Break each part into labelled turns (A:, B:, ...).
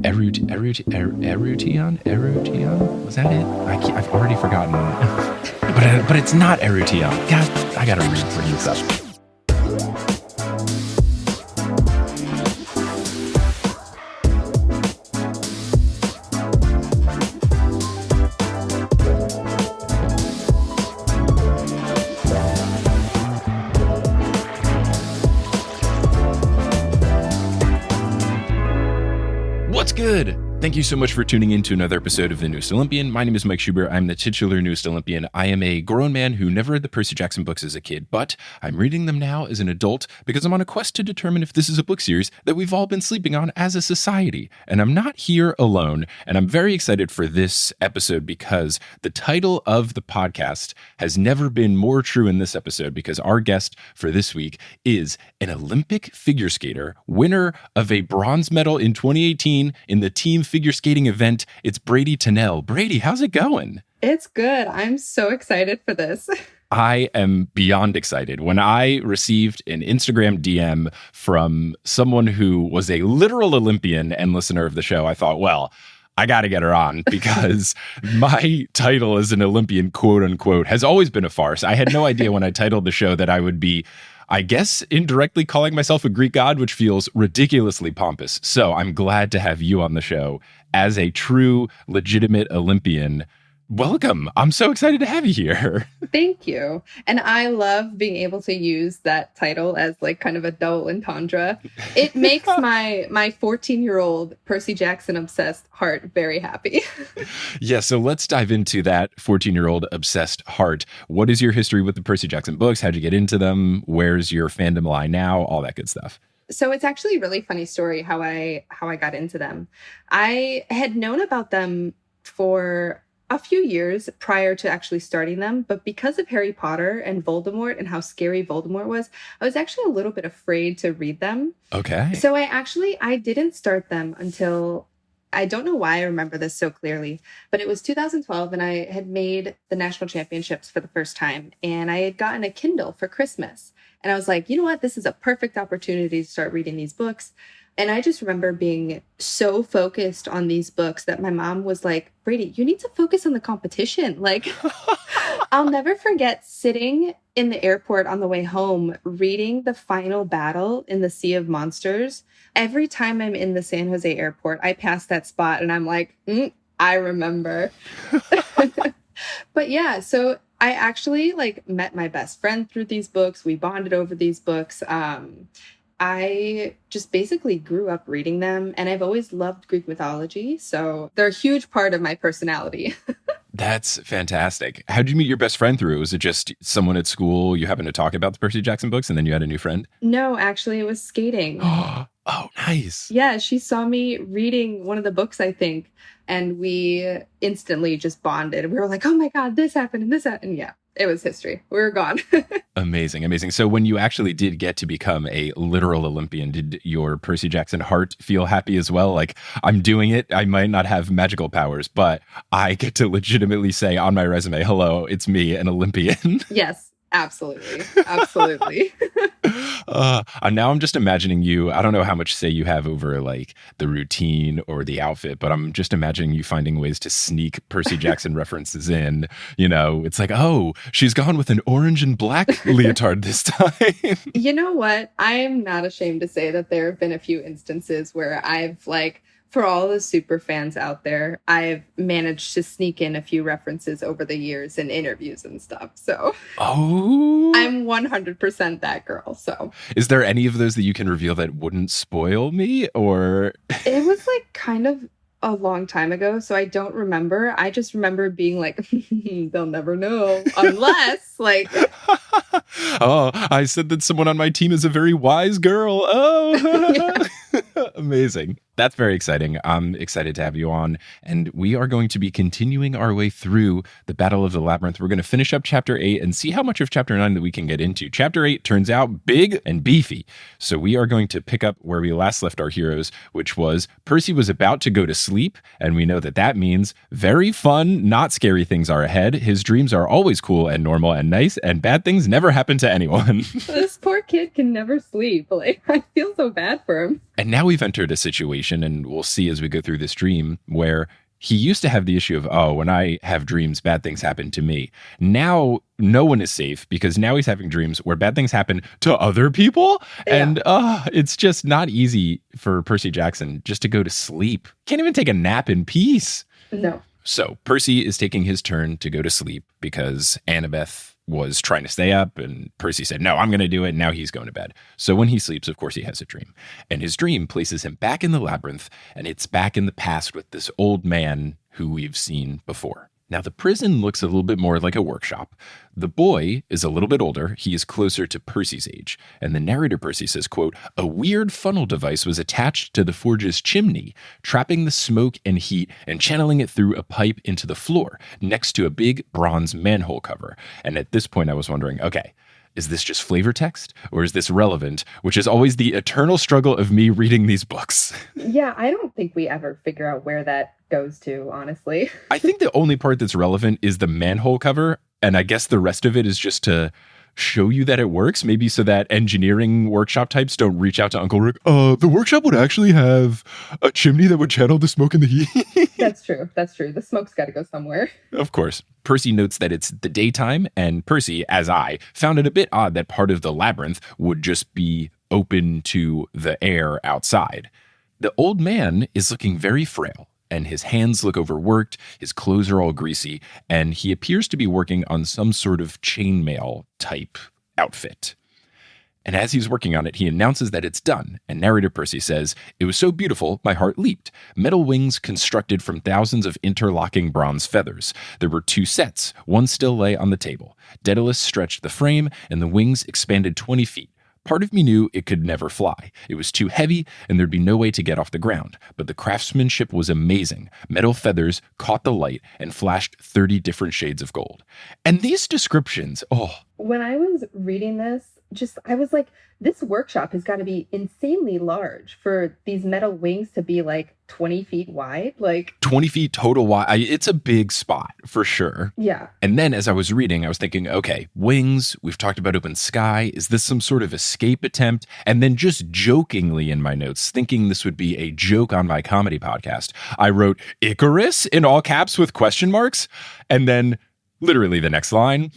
A: Erution? Was that it? I've already forgotten. but it's not Erution. God, I gotta read this up. What's good? Thank you so much for tuning in to another episode of The Newest Olympian. My name is Mike Schubert. I'm the titular Newest Olympian. I am a grown man who never read the Percy Jackson books as a kid, but I'm reading them now as an adult because I'm on a quest to determine if this is a book series that we've all been sleeping on as a society. And I'm not here alone, and I'm very excited for this episode because the title of the podcast has never been more true in this episode because our guest for this week is an Olympic figure skater, winner of a bronze medal in 2018 in the team figure skating event. It's Bradie Tennell. Bradie, how's it going?
B: It's good. I'm so excited for this.
A: I am beyond excited. When I received an Instagram DM from someone who was a literal Olympian and listener of the show, I thought, well, I got to get her on because my title as an Olympian, quote unquote, has always been a farce. I had no idea when I titled the show that I would be, I guess, indirectly calling myself a Greek god, which feels ridiculously pompous. So I'm glad to have you on the show as a true, legitimate Olympian. Welcome. I'm so excited to have you here.
B: Thank you. And I love being able to use that title as like kind of a double entendre. It makes my 14-year-old Percy Jackson obsessed heart very happy.
A: Yeah, so let's dive into that 14-year-old obsessed heart. What is your history with the Percy Jackson books? How'd you get into them? Where's your fandom lie now? All that good stuff.
B: So it's actually a really funny story how I got into them. I had known about them for a few years prior to actually starting them, but because of Harry Potter and Voldemort and how scary Voldemort was, I was actually a little bit afraid to read them.
A: Okay.
B: So I didn't start them until, I don't know why I remember this so clearly, but it was 2012 and I had made the national championships for the first time and I had gotten a Kindle for Christmas. And I was like, you know what? This is a perfect opportunity to start reading these books. And I just remember being so focused on these books that my mom was like, Bradie, you need to focus on the competition. Like, I'll never forget sitting in the airport on the way home, reading the final battle in the Sea of Monsters. Every time I'm in the San Jose airport, I pass that spot and I'm like, I remember. But yeah, so I actually met my best friend through these books. We bonded over these books. I just basically grew up reading them, and I've always loved Greek mythology, so they're a huge part of my personality.
A: That's fantastic. How did you meet your best friend through? Was it just someone at school you happened to talk about the Percy Jackson books, and then you had a new friend?
B: No, actually, it was skating.
A: Oh, nice.
B: Yeah, she saw me reading one of the books, I think, and we instantly just bonded. We were like, oh my God, this happened and this happened. Yeah. It was history. We were gone.
A: Amazing. So when you actually did get to become a literal Olympian, did your Percy Jackson heart feel happy as well? Like, I'm doing it. I might not have magical powers, but I get to legitimately say on my resume, hello, it's me, an Olympian.
B: Yes, absolutely. Absolutely.
A: And now I'm just imagining you. I don't know how much say you have over like the routine or the outfit, but I'm just imagining you finding ways to sneak Percy Jackson references in. You know, it's like, oh, she's gone with an orange and black leotard this time.
B: You know what? I am not ashamed to say that there have been a few instances where I've for all the super fans out there, I've managed to sneak in a few references over the years in interviews and stuff. So I'm 100% that girl. So
A: is there any of those that you can reveal that wouldn't spoil me? Or
B: it was kind of a long time ago, so I don't remember. I just remember being like, they'll never know unless
A: oh, I said that someone on my team is a very wise girl. Oh, amazing. That's very exciting. I'm excited to have you on. And we are going to be continuing our way through the Battle of the Labyrinth. We're going to finish up Chapter 8 and see how much of Chapter 9 that we can get into. Chapter 8 turns out big and beefy. So we are going to pick up where we last left our heroes, which was Percy was about to go to sleep. And we know that that means very fun, not scary things are ahead. His dreams are always cool and normal and nice, and bad things never happen to anyone.
B: This poor kid can never sleep. Like, I feel so bad for him.
A: And now we've entered a situation, and we'll see as we go through this dream, where he used to have the issue of, oh, when I have dreams, bad things happen to me. Now, no one is safe because now he's having dreams where bad things happen to other people. Yeah. And it's just not easy for Percy Jackson just to go to sleep. Can't even take a nap in peace.
B: No.
A: So Percy is taking his turn to go to sleep because Annabeth was trying to stay up, and Percy said, no, I'm going to do it. And now he's going to bed. So when he sleeps, of course, he has a dream. And his dream places him back in the labyrinth, and it's back in the past with this old man who we've seen before. Now, the prison looks a little bit more like a workshop. The boy is a little bit older. He is closer to Percy's age. And the narrator, Percy, says, quote, a weird funnel device was attached to the forge's chimney, trapping the smoke and heat and channeling it through a pipe into the floor next to a big bronze manhole cover. And at this point, I was wondering, okay, is this just flavor text or is this relevant? Which is always the eternal struggle of me reading these books.
B: Yeah, I don't think we ever figure out where that goes to, honestly.
A: I think the only part that's relevant is the manhole cover. And I guess the rest of it is just to show you that it works, maybe so that engineering workshop types don't reach out to Uncle Rick. The workshop would actually have a chimney that would channel the smoke and the heat.
B: That's true. The smoke's got to go somewhere.
A: Of course. Percy notes that it's the daytime, and Percy, as I, found it a bit odd that part of the labyrinth would just be open to the air outside. The old man is looking very frail, and his hands look overworked, his clothes are all greasy, and he appears to be working on some sort of chainmail type outfit. And as he's working on it, he announces that it's done, and narrator Percy says, it was so beautiful, my heart leaped. Metal wings constructed from thousands of interlocking bronze feathers. There were 2 sets, one still lay on the table. Daedalus stretched the frame, and the wings expanded 20 feet. Part of me knew it could never fly. It was too heavy, and there'd be no way to get off the ground. But the craftsmanship was amazing. Metal feathers caught the light and flashed 30 different shades of gold. And these descriptions,
B: When I was reading this, I was like, this workshop has got to be insanely large for these metal wings to be like 20 feet wide. Like
A: 20 feet total wide. It's a big spot for sure.
B: Yeah.
A: And then as I was reading, I was thinking, okay, wings, we've talked about open sky. Is this some sort of escape attempt? And then just jokingly in my notes, thinking this would be a joke on my comedy podcast, I wrote Icarus in all caps with question marks. And then literally the next line,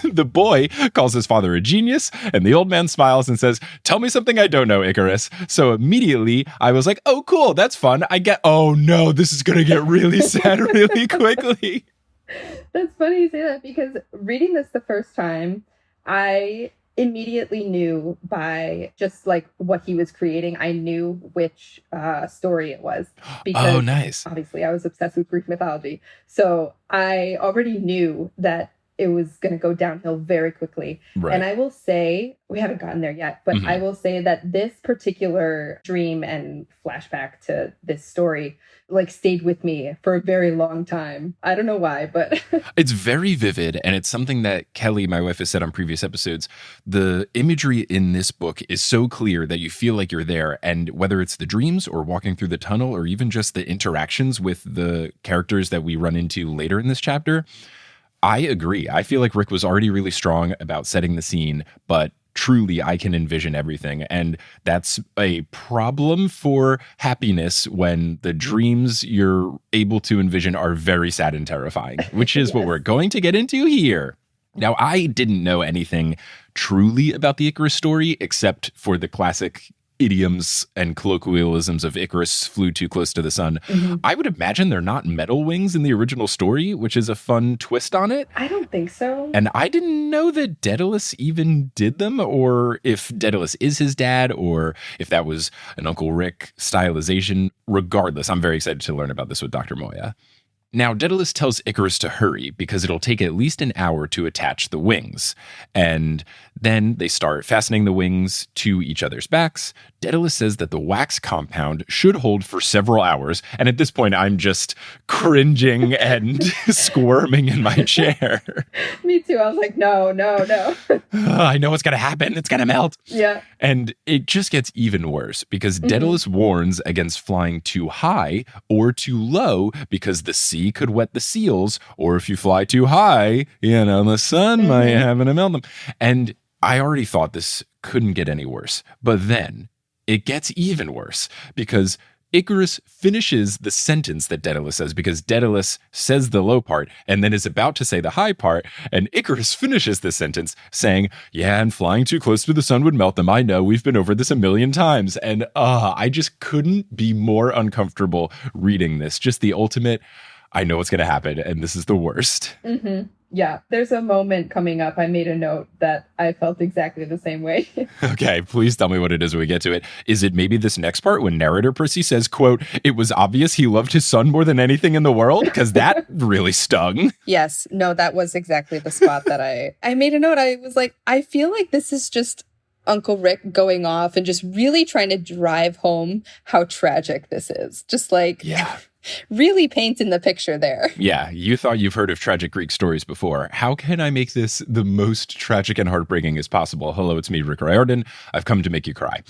A: the boy calls his father a genius, and the old man smiles and says, tell me something I don't know, Icarus. So immediately I was like, oh, cool, that's fun. Oh no, this is going to get really sad really quickly.
B: That's funny you say that, because reading this the first time, I immediately knew by just like what he was creating, I knew which story it was. Because
A: nice.
B: Obviously, I was obsessed with Greek mythology. So I already knew that it was going to go downhill very quickly. Right. And I will say, we haven't gotten there yet, but I will say that this particular dream and flashback to this story like stayed with me for a very long time. I don't know why, but
A: it's very vivid. And it's something that Kelly, my wife, has said on previous episodes. The imagery in this book is so clear that you feel like you're there. And whether it's the dreams or walking through the tunnel or even just the interactions with the characters that we run into later in this chapter, I agree. I feel like Rick was already really strong about setting the scene, but truly I can envision everything. And that's a problem for happiness when the dreams you're able to envision are very sad and terrifying, which is what we're going to get into here. Now, I didn't know anything truly about the Icarus story except for the classic idioms and colloquialisms of Icarus flew too close to the sun. I would imagine they're not metal wings in the original story, which is a fun twist on it.
B: I don't think so.
A: And I didn't know that Daedalus even did them, or if Daedalus is his dad, or if that was an Uncle Rick stylization. Regardless, I'm very excited to learn about this with Dr. Moya. Now, Daedalus tells Icarus to hurry because it'll take at least an hour to attach the wings. And then they start fastening the wings to each other's backs. Daedalus says that the wax compound should hold for several hours. And at this point, I'm just cringing and squirming in my chair.
B: Me too. I was like, no.
A: I know what's going to happen. It's going to melt.
B: Yeah.
A: And it just gets even worse because Daedalus warns against flying too high or too low because the sea could wet the seals, or if you fly too high, the sun might happen to melt them. And I already thought this couldn't get any worse. But then it gets even worse because Icarus finishes the sentence that Daedalus says, because Daedalus says the low part and then is about to say the high part, and Icarus finishes the sentence saying, yeah, and flying too close to the sun would melt them. I know, we've been over this a million times. And I just couldn't be more uncomfortable reading this. Just the ultimate, I know what's going to happen, and this is the worst.
B: Mm-hmm. Yeah, there's a moment coming up. I made a note that I felt exactly the same way.
A: Okay, please tell me what it is when we get to it. Is it maybe this next part when narrator Percy says, quote, it was obvious he loved his son more than anything in the world? Because that really stung.
B: Yes, no, that was exactly the spot that I made a note. I was like, I feel like this is just Uncle Rick going off and just really trying to drive home how tragic this is. Just like...
A: Yeah.
B: Really painting the picture there.
A: Yeah, you thought you've heard of tragic Greek stories before. How can I make this the most tragic and heartbreaking as possible? Hello, it's me, Rick Riordan. I've come to make you cry.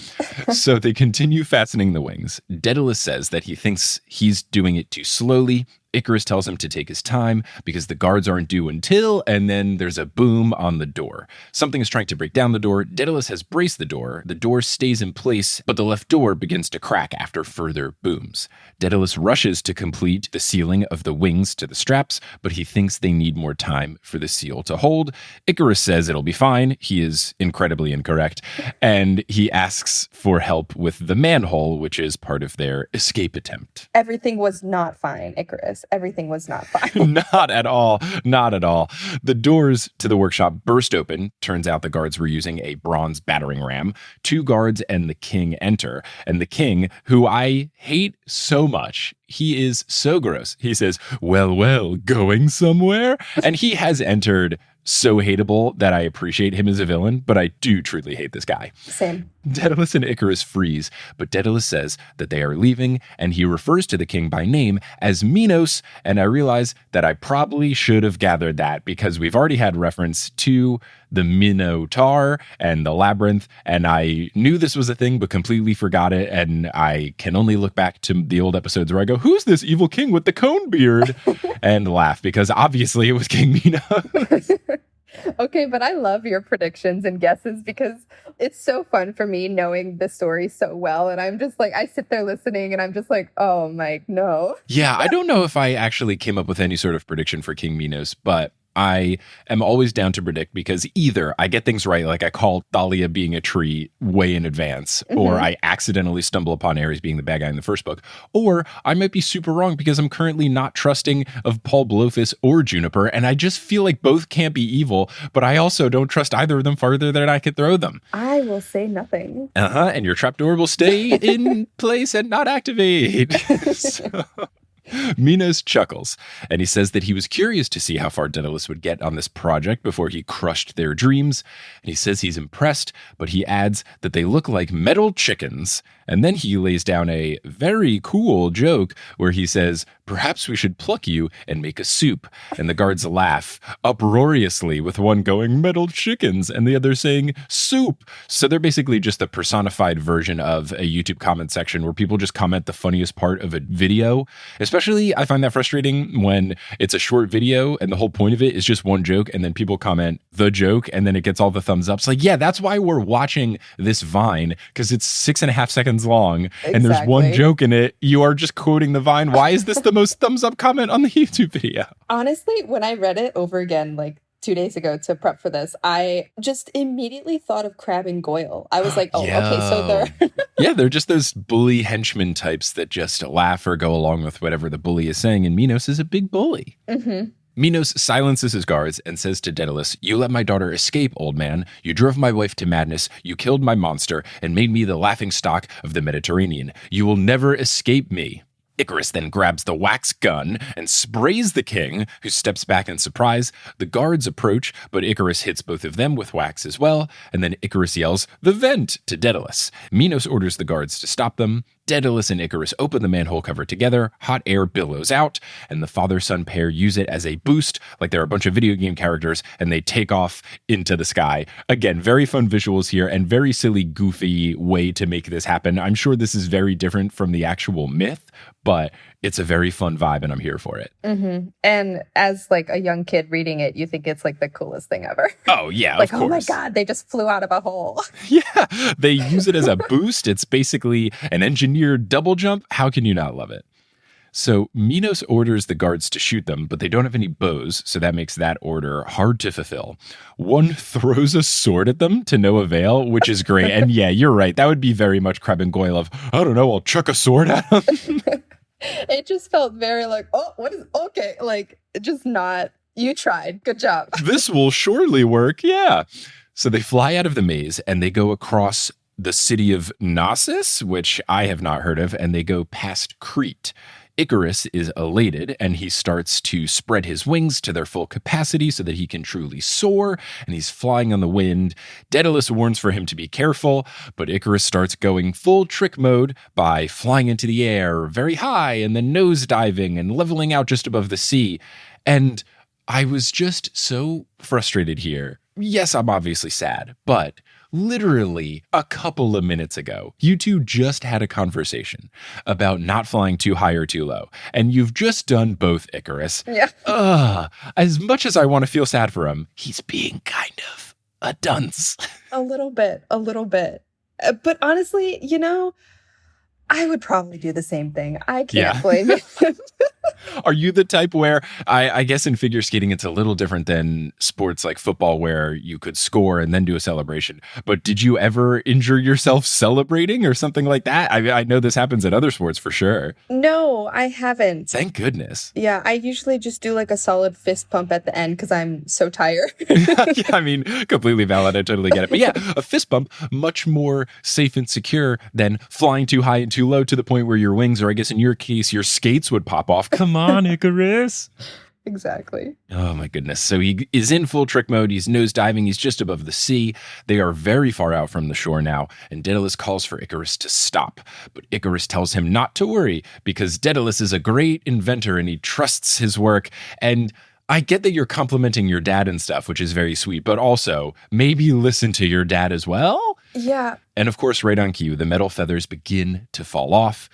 A: So they continue fastening the wings. Daedalus says that he thinks he's doing it too slowly. Icarus tells him to take his time because the guards aren't due until, and then there's a boom on the door. Something is trying to break down the door. Daedalus has braced the door. The door stays in place, but the left door begins to crack after further booms. Daedalus rushes to complete the sealing of the wings to the straps, but he thinks they need more time for the seal to hold. Icarus says it'll be fine. He is incredibly incorrect, and he asks for help with the manhole, which is part of their escape attempt.
B: Everything was not fine, Icarus. Everything was not fine.
A: Not at all. Not at all. The doors to the workshop burst open. Turns out the guards were using a bronze battering ram. 2 guards and the king enter. And the king, who I hate so much, he is so gross. He says, well, going somewhere? And he has entered so hateable that I appreciate him as a villain, but I do truly hate this guy.
B: Same.
A: Daedalus and Icarus freeze, but Daedalus says that they are leaving, and he refers to the king by name as Minos, and I realize that I probably should have gathered that because we've already had reference to the Minotaur and the Labyrinth, and I knew this was a thing, but completely forgot it, and I can only look back to the old episodes where I go, who's this evil king with the cone beard? And laugh, because obviously it was King Minos.
B: Okay, but I love your predictions and guesses because it's so fun for me knowing the story so well. And I'm just like, I sit there listening and I'm just like, oh, Mike, no.
A: Yeah, I don't know if I actually came up with any sort of prediction for King Minos, but I am always down to predict because either I get things right, like I call Thalia being a tree way in advance, or I accidentally stumble upon Ares being the bad guy in the first book, or I might be super wrong because I'm currently not trusting of Paul Blofus or Juniper, and I just feel like both can't be evil, but I also don't trust either of them farther than I could throw them.
B: I will say nothing.
A: And your trapdoor will stay in place and not activate. So... Minos chuckles, and he says that he was curious to see how far Daedalus would get on this project before he crushed their dreams. And he says he's impressed, but he adds that they look like metal chickens. And then he lays down a very cool joke where he says, perhaps we should pluck you and make a soup. And the guards laugh uproariously, with one going, metal chickens, and the other saying, soup. So they're basically just the personified version of a YouTube comment section where people just comment the funniest part of a video. Especially, I find that frustrating when it's a short video and the whole point of it is just one joke, and then people comment the joke, and then it gets all the thumbs up. It's like, yeah, that's why we're watching this Vine, because it's 6.5 seconds long, and there's one joke in it. You are just quoting the Vine. Why is this the most thumbs up comment on the YouTube video?
B: Honestly, when I read it over again, like 2 days ago to prep for this, I just immediately thought of Crabbe and Goyle. I was like, oh, okay, so they're...
A: Yeah, they're just those bully henchmen types that just laugh or go along with whatever the bully is saying, and Minos is a big bully. Minos silences his guards and says to Daedalus, you let my daughter escape, old man. You drove my wife to madness. You killed my monster and made me the laughingstock of the Mediterranean. You will never escape me. Icarus then grabs the wax gun and sprays the king, who steps back in surprise. The guards approach, but Icarus hits both of them with wax as well, and then Icarus yells, the vent, to Daedalus. Minos orders the guards to stop them. Daedalus and Icarus open the manhole cover together, hot air billows out, and the father-son pair use it as a boost, like they're a bunch of video game characters, and they take off into the sky. Again, very fun visuals here, and very silly, goofy way to make this happen. I'm sure this is very different from the actual myth, but it's a very fun vibe and I'm here for it.
C: Mm-hmm. And as like a young kid reading it, you think it's like the coolest thing ever.
A: Oh, yeah,
C: like,
A: of course.
C: Oh my God, they just flew out of a hole.
A: Yeah, they use it as a boost. It's basically an engineered double jump. How can you not love it? So Minos orders the guards to shoot them, but they don't have any bows, so that makes that order hard to fulfill. One throws a sword at them to no avail, which is great. And yeah, you're right. That would be very much Crabbe and Goyle of, I don't know, I'll chuck a sword at them.
C: It just felt very like, oh, what is, okay, like, just not, you tried. Good job.
A: This will surely work. Yeah. So they fly out of the maze and they go across the city of Knossos, which I have not heard of, and they go past Crete. Icarus is elated and he starts to spread his wings to their full capacity so that he can truly soar, and he's flying on the wind. Daedalus warns for him to be careful, but Icarus starts going full trick mode by flying into the air very high and then nose diving and leveling out just above the sea. And I was just so frustrated here. Yes, I'm obviously sad, but literally a couple of minutes ago, you two just had a conversation about not flying too high or too low. And you've just done both, Icarus.
C: Yeah.
A: As much as I want to feel sad for him, he's being kind of a dunce.
C: A little bit. But honestly, you know, I would probably do the same thing. I can't blame him.
A: Are you the type where, I guess in figure skating, it's a little different than sports like football where you could score and then do a celebration. But did you ever injure yourself celebrating or something like that? I know this happens in other sports for sure.
C: No, I haven't.
A: Thank goodness.
C: Yeah, I usually just do like a solid fist pump at the end because I'm so tired.
A: Yeah, I mean, completely valid. I totally get it. But yeah, a fist bump, much more safe and secure than flying too high and too low to the point where your wings, or I guess in your case, your skates would pop off. Come on, Icarus.
C: Exactly.
A: Oh my goodness. So he is in full trick mode. He's nose diving. He's just above the sea. They are very far out from the shore now, and Daedalus calls for Icarus to stop. But Icarus tells him not to worry because Daedalus is a great inventor and he trusts his work. And I get that you're complimenting your dad and stuff, which is very sweet, but also maybe listen to your dad as well.
C: Yeah.
A: And of course, right on cue, the metal feathers begin to fall off.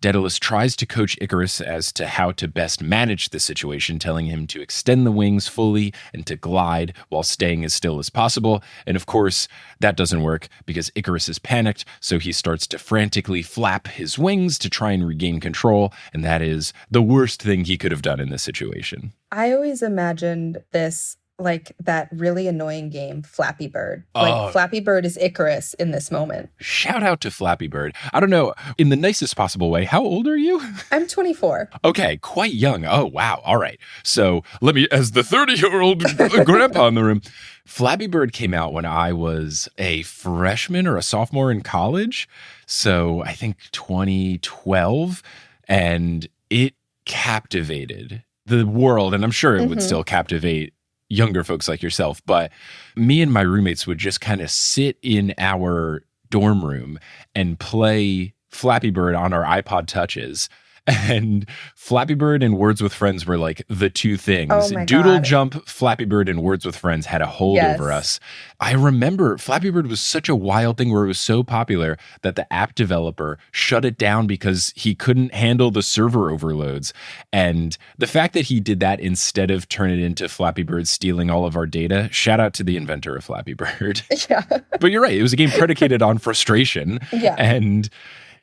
A: Daedalus tries to coach Icarus as to how to best manage the situation, telling him to extend the wings fully and to glide while staying as still as possible. And of course, that doesn't work because Icarus is panicked, so he starts to frantically flap his wings to try and regain control, and that is the worst thing he could have done in this situation.
C: I always imagined this like that really annoying game, Flappy Bird. Like Flappy Bird is Icarus in this moment.
A: Shout out to Flappy Bird. I don't know, in the nicest possible way, how old are you?
C: I'm 24.
A: Okay, quite young. Oh, wow. All right. So let me, as the 30-year-old grandpa in the room, Flappy Bird came out when I was a freshman or a sophomore in college. So I think 2012. And it captivated the world. And I'm sure it would still captivate younger folks like yourself, but me and my roommates would just kind of sit in our dorm room and play Flappy Bird on our iPod Touches. And Flappy Bird and Words with Friends were like the two things.
C: Oh my
A: Doodle
C: God.
A: Jump, Flappy Bird, and Words with Friends had a hold over us. I remember Flappy Bird was such a wild thing where it was so popular that the app developer shut it down because he couldn't handle the server overloads. And the fact that he did that instead of turn it into Flappy Bird stealing all of our data, shout out to the inventor of Flappy Bird.
C: Yeah.
A: But you're right. It was a game predicated on frustration.
C: Yeah.
A: And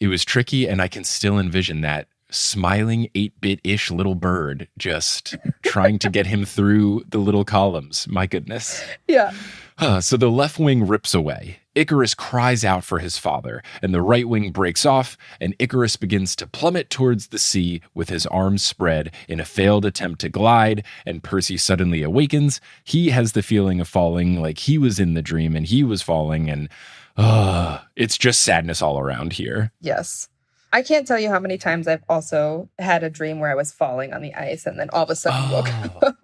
A: it was tricky. And I can still envision that smiling 8-bit-ish little bird just trying to get him through the little columns. My goodness.
C: Yeah.
A: So the left wing rips away. Icarus cries out for his father, and the right wing breaks off, and Icarus begins to plummet towards the sea with his arms spread in a failed attempt to glide, and Percy suddenly awakens. He has the feeling of falling like he was in the dream and he was falling, and it's just sadness all around here.
C: Yes. I can't tell you how many times I've also had a dream where I was falling on the ice and then all of a sudden woke up.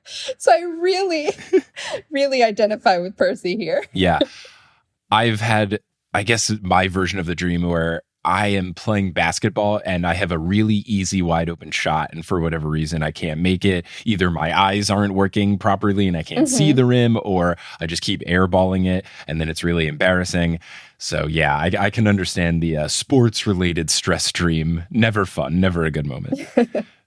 C: So I really, really identify with Percy here.
A: Yeah. I've had, I guess, my version of the dream where I am playing basketball and I have a really easy wide open shot, and for whatever reason I can't make it. Either my eyes aren't working properly and I can't see the rim, or I just keep airballing it and then it's really embarrassing. So yeah, I can understand the sports related stress dream. Never fun, never a good moment.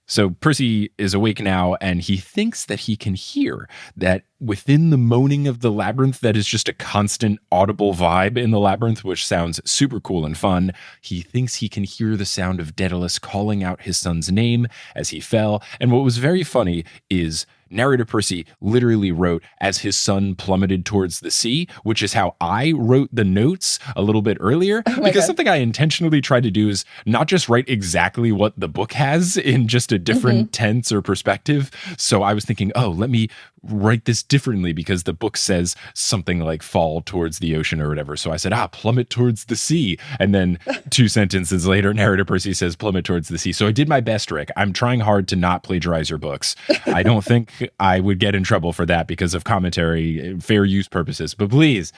A: So Percy is awake now, and he thinks that he can hear that within the moaning of the labyrinth, that is just a constant audible vibe in the labyrinth, which sounds super cool and fun. He thinks he can hear the sound of Daedalus calling out his son's name as he fell. And what was very funny is narrator Percy literally wrote as his son plummeted towards the sea, which is how I wrote the notes a little bit earlier. Because something I intentionally tried to do is not just write exactly what the book has in just a different tense or perspective. So I was thinking, oh, let me write this differently because the book says something like fall towards the ocean or whatever. So I said, plummet towards the sea. And then 2 sentences later, narrator Percy says plummet towards the sea. So I did my best, Rick. I'm trying hard to not plagiarize your books. I don't think I would get in trouble for that because of commentary, fair use purposes. But please,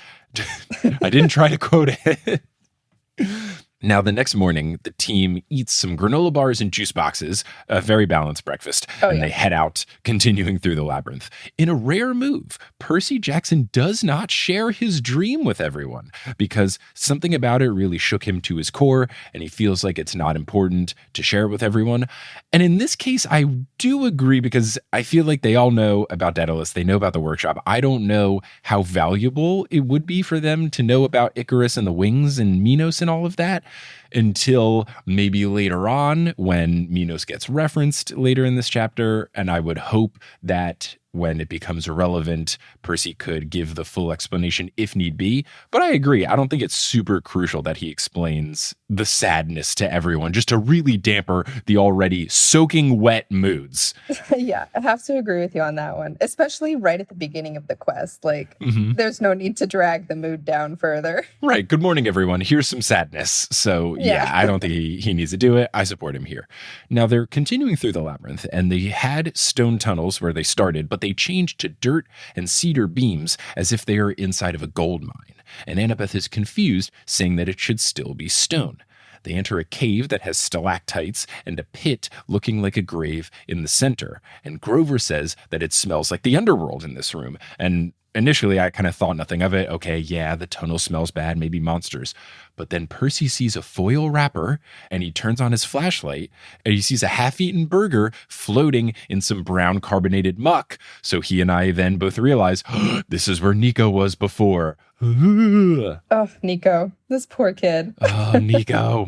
A: I didn't try to quote it. Now, the next morning, the team eats some granola bars and juice boxes, a very balanced breakfast, and they head out, continuing through the labyrinth. In a rare move, Percy Jackson does not share his dream with everyone because something about it really shook him to his core, and he feels like it's not important to share it with everyone. And in this case, I do agree because I feel like they all know about Daedalus. They know about the workshop. I don't know how valuable it would be for them to know about Icarus and the wings and Minos and all of that, until maybe later on when Minos gets referenced later in this chapter. And I would hope that when it becomes relevant, Percy could give the full explanation if need be. But I agree. I don't think it's super crucial that he explains the sadness to everyone, just to really damper the already soaking wet moods.
C: Yeah, I have to agree with you on that one, especially right at the beginning of the quest. Like, there's no need to drag the mood down further.
A: Right. Good morning, everyone. Here's some sadness. So yeah, I don't think he needs to do it. I support him here. Now, they're continuing through the labyrinth, and they had stone tunnels where they started, but they changed to dirt and cedar beams as if they are inside of a gold mine. And Annabeth is confused, saying that it should still be stone. They enter a cave that has stalactites and a pit looking like a grave in the center. And Grover says that it smells like the underworld in this room. And initially, I kind of thought nothing of it. Okay, yeah, the tunnel smells bad, maybe monsters. But then Percy sees a foil wrapper, and he turns on his flashlight, and he sees a half-eaten burger floating in some brown carbonated muck. So he and I then both realize, this is where Nico was before.
C: Oh, Nico. This poor kid.
A: Oh, Nico.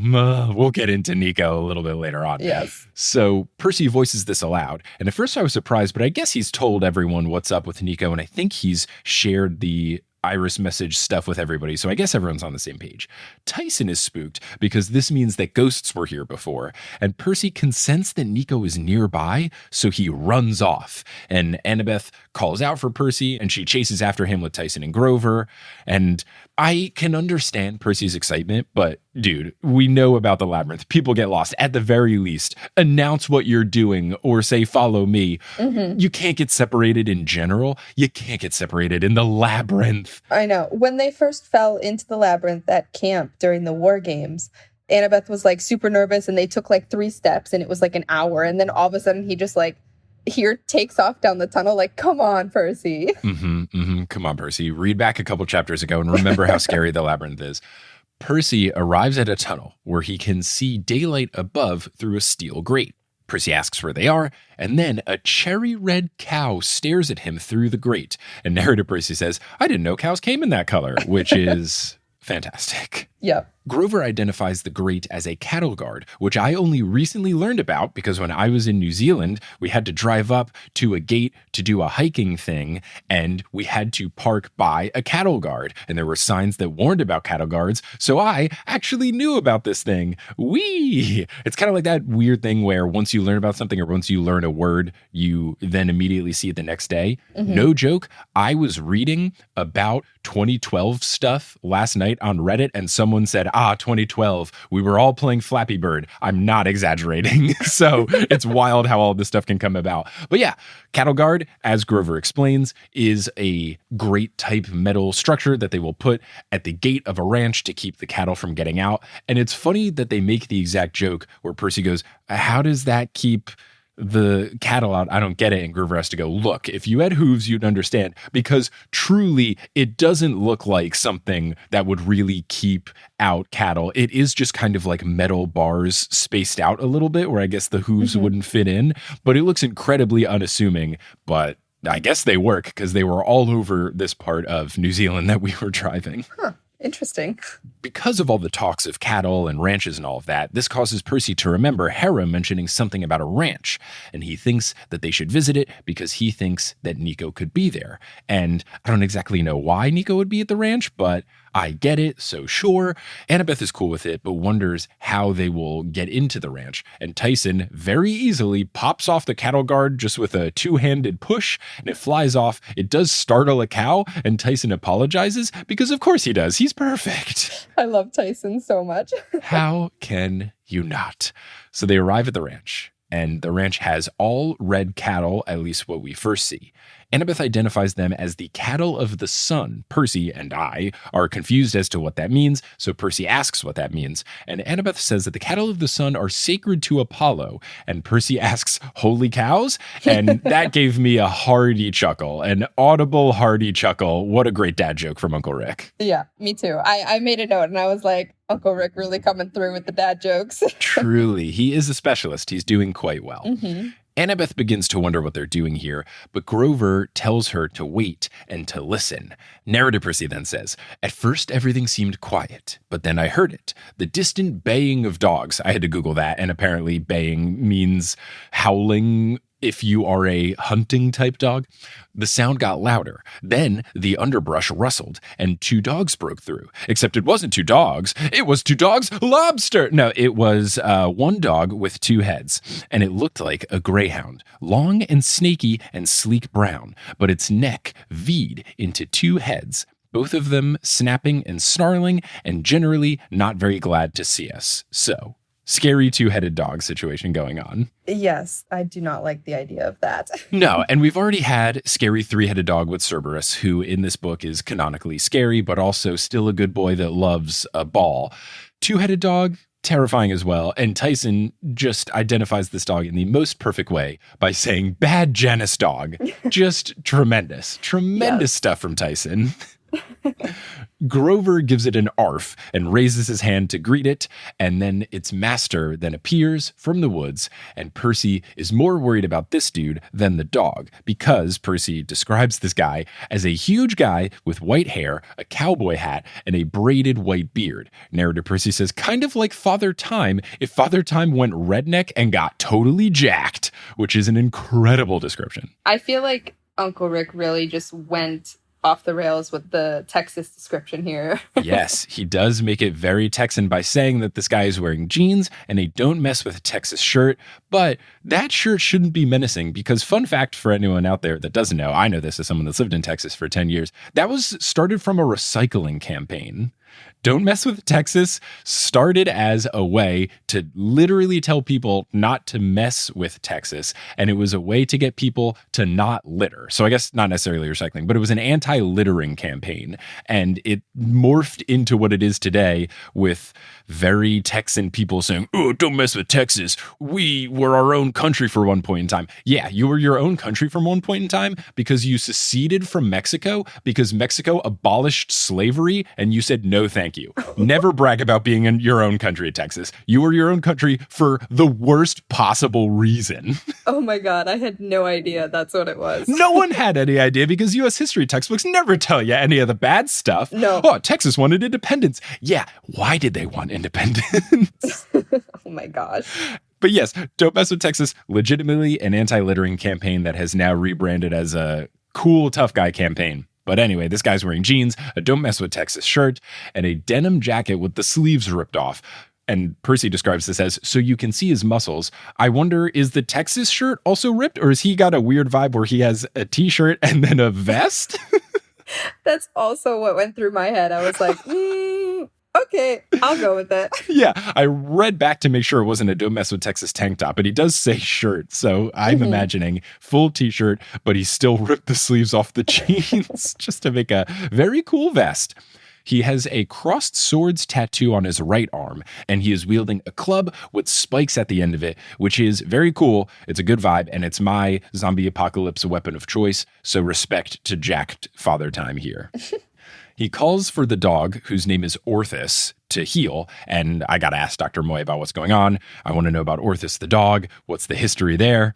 A: We'll get into Nico a little bit later on.
C: Yes.
A: So Percy voices this aloud. And at first I was surprised, but I guess he's told everyone what's up with Nico. And I think he's shared the Iris message stuff with everybody. So I guess everyone's on the same page. Tyson is spooked because this means that ghosts were here before. And Percy can sense that Nico is nearby. So he runs off. And Annabeth calls out for Percy, and she chases after him with Tyson and Grover. And I can understand Percy's excitement, but dude, we know about the labyrinth. People get lost. At the very least, announce what you're doing or say, follow me. You can't get separated in general. You can't get separated in the labyrinth.
C: I know. When they first fell into the labyrinth at camp during the war games, Annabeth was like super nervous, and they took like 3 steps, and it was like an hour. And then all of a sudden he just like takes off down the tunnel. Like, come on, Percy.
A: Come on, Percy. Read back a couple chapters ago and remember how scary the labyrinth is. Percy arrives at a tunnel where he can see daylight above through a steel grate. Percy asks where they are, and then a cherry red cow stares at him through the grate. And narrator Percy says, I didn't know cows came in that color, which is fantastic.
C: Yep.
A: Grover identifies the grate as a cattle guard, which I only recently learned about because when I was in New Zealand, we had to drive up to a gate to do a hiking thing, and we had to park by a cattle guard. And there were signs that warned about cattle guards, so I actually knew about this thing. Whee! It's kind of like that weird thing where once you learn about something or once you learn a word, you then immediately see it the next day. No joke, I was reading about 2012 stuff last night on Reddit, and someone said, 2012. We were all playing Flappy Bird. I'm not exaggerating. So it's wild how all this stuff can come about. But yeah, cattle guard, as Grover explains, is a great type metal structure that they will put at the gate of a ranch to keep the cattle from getting out. And it's funny that they make the exact joke where Percy goes, how does that keep the cattle out? I don't get it. And Grover has to go, look, if you had hooves, you'd understand, because truly it doesn't look like something that would really keep out cattle. It is just kind of like metal bars spaced out a little bit where I guess the hooves wouldn't fit in, but it looks incredibly unassuming. But I guess they work because they were all over this part of New Zealand that we were driving.
C: Huh. Interesting.
A: Because of all the talks of cattle and ranches and all of that, this causes Percy to remember Hera mentioning something about a ranch, and he thinks that they should visit it because he thinks that Nico could be there. And I don't exactly know why Nico would be at the ranch, but I get it, so sure. Annabeth is cool with it, but wonders how they will get into the ranch. And Tyson very easily pops off the cattle guard just with a two-handed push, and it flies off. It does startle a cow, and Tyson apologizes because of course he does. He's perfect.
C: I love Tyson so much.
A: How can you not? So they arrive at the ranch, and the ranch has all red cattle, at least what we first see. Annabeth identifies them as the cattle of the sun. Percy and I are confused as to what that means, so Percy asks what that means. And Annabeth says that the cattle of the sun are sacred to Apollo. And Percy asks, holy cows? And that gave me a hearty chuckle, an audible hearty chuckle. What a great dad joke from Uncle Rick.
C: Yeah, me too. I made a note and I was like, Uncle Rick really coming through with the dad jokes.
A: Truly, he is a specialist. He's doing quite well.
C: Mm-hmm.
A: Annabeth begins to wonder what they're doing here, but Grover tells her to wait and to listen. Narrator Percy then says, at first everything seemed quiet, but then I heard it. The distant baying of dogs. I had to Google that, and apparently baying means howling if you are a hunting type dog. The sound got louder. Then the underbrush rustled and two dogs broke through. Except it wasn't two dogs. It was two dogs lobster. No, it was one dog with two heads. And it looked like a greyhound. Long and snaky and sleek brown. But its neck V'd into two heads. Both of them snapping and snarling and generally not very glad to see us. So, scary two-headed dog situation going on.
C: Yes, I do not like the idea of that.
A: No, and we've already had scary three-headed dog with Cerberus, who in this book is canonically scary, but also still a good boy that loves a ball. Two-headed dog, terrifying as well. And Tyson just identifies this dog in the most perfect way by saying, bad Janus dog. Just tremendous. Tremendous stuff from Tyson. Grover gives it an arf and raises his hand to greet it, and then its master then appears from the woods, and Percy is more worried about this dude than the dog, because Percy describes this guy as a huge guy with white hair, a cowboy hat, and a braided white beard. Narrator Percy says, kind of like Father Time, if Father Time went redneck and got totally jacked, which is an incredible description.
C: I feel like Uncle Rick really just went off the rails with the Texas description here.
A: Yes, he does make it very Texan by saying that this guy is wearing jeans and a don't mess with Texas shirt, but that shirt shouldn't be menacing because, fun fact for anyone out there that doesn't know, I know this as someone that's lived in Texas for 10 years, that was started from a recycling campaign. Don't Mess with Texas started as a way to literally tell people not to mess with Texas. And it was a way to get people to not litter. So I guess not necessarily recycling, but it was an anti-littering campaign. And it morphed into what it is today with very Texan people saying, oh, don't mess with Texas. We were our own country for one point in time. Yeah, you were your own country from one point in time because you seceded from Mexico because Mexico abolished slavery and you said, no, thank you. Never brag about being in your own country, Texas. You were your own country for the worst possible reason.
C: Oh my God, I had no idea that's what it was.
A: No one had any idea because U.S. history textbooks never tell you any of the bad stuff.
C: No.
A: Oh, Texas wanted independence. Yeah, why did they want independence?
C: Oh my gosh.
A: But yes, Don't Mess with Texas, legitimately an anti-littering campaign that has now rebranded as a cool tough guy campaign. But anyway, this guy's wearing jeans, a Don't Mess with Texas shirt, and a denim jacket with the sleeves ripped off. And Percy describes this as, so you can see his muscles. I wonder, is the Texas shirt also ripped? Or has he got a weird vibe where he has a t-shirt and then a vest?
C: That's also what went through my head. I was like, Okay, I'll go with that.
A: Yeah, I read back to make sure it wasn't a Don't Mess with Texas tank top, but he does say shirt. So I'm imagining full t-shirt, but he still ripped the sleeves off the jeans just to make a very cool vest. He has a crossed swords tattoo on his right arm, and he is wielding a club with spikes at the end of it, which is very cool. It's a good vibe, and it's my zombie apocalypse weapon of choice. So respect to jacked Father Time here. He calls for the dog, whose name is Orthus, to heal. And I got to ask Dr. Moy about what's going on. I want to know about Orthus the dog. What's the history there?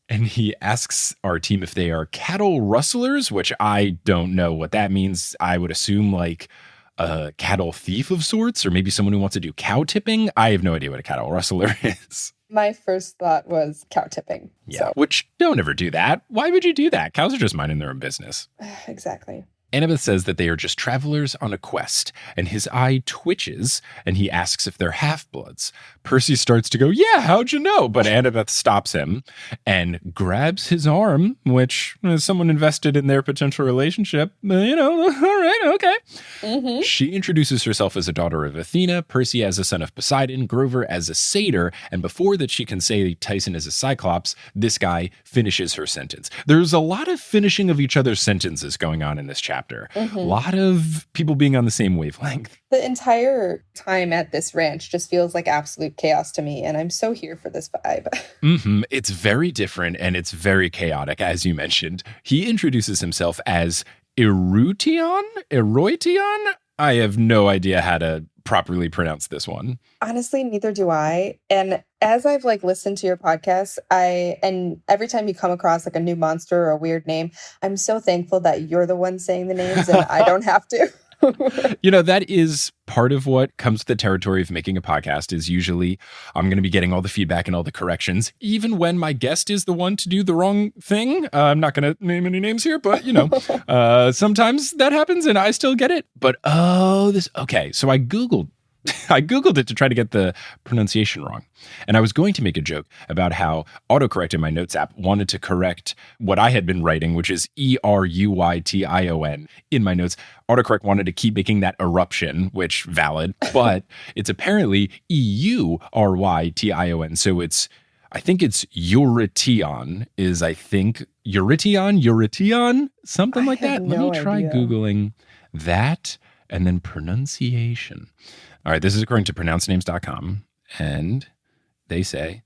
A: And he asks our team if they are cattle rustlers, which I don't know what that means. I would assume like a cattle thief of sorts, or maybe someone who wants to do cow tipping. I have no idea what a cattle rustler is.
C: My first thought was cow tipping.
A: Yeah,
C: So.
A: which don't ever do that. Why would you do that? Cows are just minding their own business.
C: Exactly.
A: Annabeth says that they are just travelers on a quest, and his eye twitches, and he asks if they're half-bloods. Percy starts to go, yeah, how'd you know? But Annabeth stops him and grabs his arm, which, as someone invested in their potential relationship, all right, okay. She introduces herself as a daughter of Athena, Percy as a son of Poseidon, Grover as a satyr, and before that she can say Tyson is a cyclops, this guy finishes her sentence. There's a lot of finishing of each other's sentences going on in this chapter. A lot of people being on the same wavelength.
C: The entire time at this ranch just feels like absolute chaos to me, and I'm so here for this vibe.
A: It's very different, and it's very chaotic, as you mentioned. He introduces himself as Erution? I have no idea how to properly pronounce this one.
C: Honestly, neither do I. And as I've listened to your podcast, and every time you come across a new monster or a weird name, I'm so thankful that you're the one saying the names and I don't have to.
A: That is part of what comes with the territory of making a podcast is usually I'm going to be getting all the feedback and all the corrections, even when my guest is the one to do the wrong thing. I'm not going to name any names here, but sometimes that happens and I still get it. But okay. So I Googled it to try to get the pronunciation wrong. And I was going to make a joke about how autocorrect in my notes app wanted to correct what I had been writing, which is Eruytion in my notes. Autocorrect wanted to keep making that eruption, which valid, but it's apparently Eurytion. So I think it's Eurytion, something like that. Let me try Googling that and then pronunciation. All right, this is according to pronouncenames.com, and they say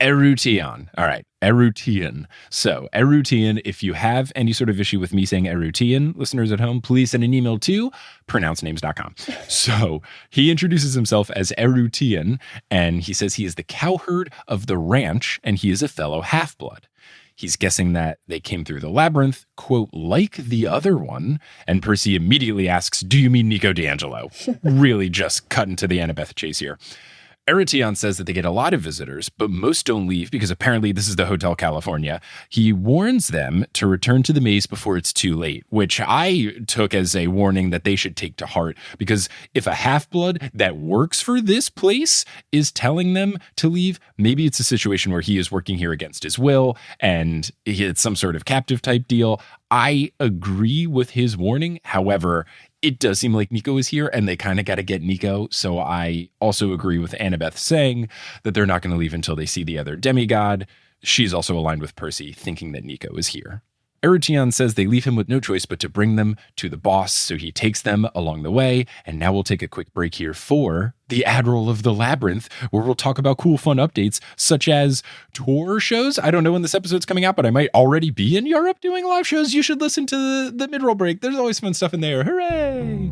A: Erution. All right, Erution. So, Erution, if you have any sort of issue with me saying Erution, listeners at home, please send an email to pronouncenames.com. So, he introduces himself as Erution, and he says he is the cowherd of the ranch, and he is a fellow half-blood. He's guessing that they came through the labyrinth, quote, like the other one. And Percy immediately asks, do you mean Nico D'Angelo? Really just cutting to the Annabeth chase here. Erution says that they get a lot of visitors, but most don't leave because apparently this is the Hotel California. He warns them to return to the maze before it's too late, which I took as a warning that they should take to heart, because if a half-blood that works for this place is telling them to leave, maybe it's a situation where he is working here against his will and it's some sort of captive type deal. I agree with his warning. However, it does seem like Nico is here and they kind of got to get Nico. So I also agree with Annabeth saying that they're not going to leave until they see the other demigod. She's also aligned with Percy, thinking that Nico is here. Erution says they leave him with no choice but to bring them to the boss, so he takes them along the way. And now we'll take a quick break here for the Admiral of the Labyrinth, where we'll talk about cool, fun updates, such as tour shows. I don't know when this episode's coming out, but I might already be in Europe doing live shows. You should listen to the mid-roll break. There's always fun stuff in there. Hooray!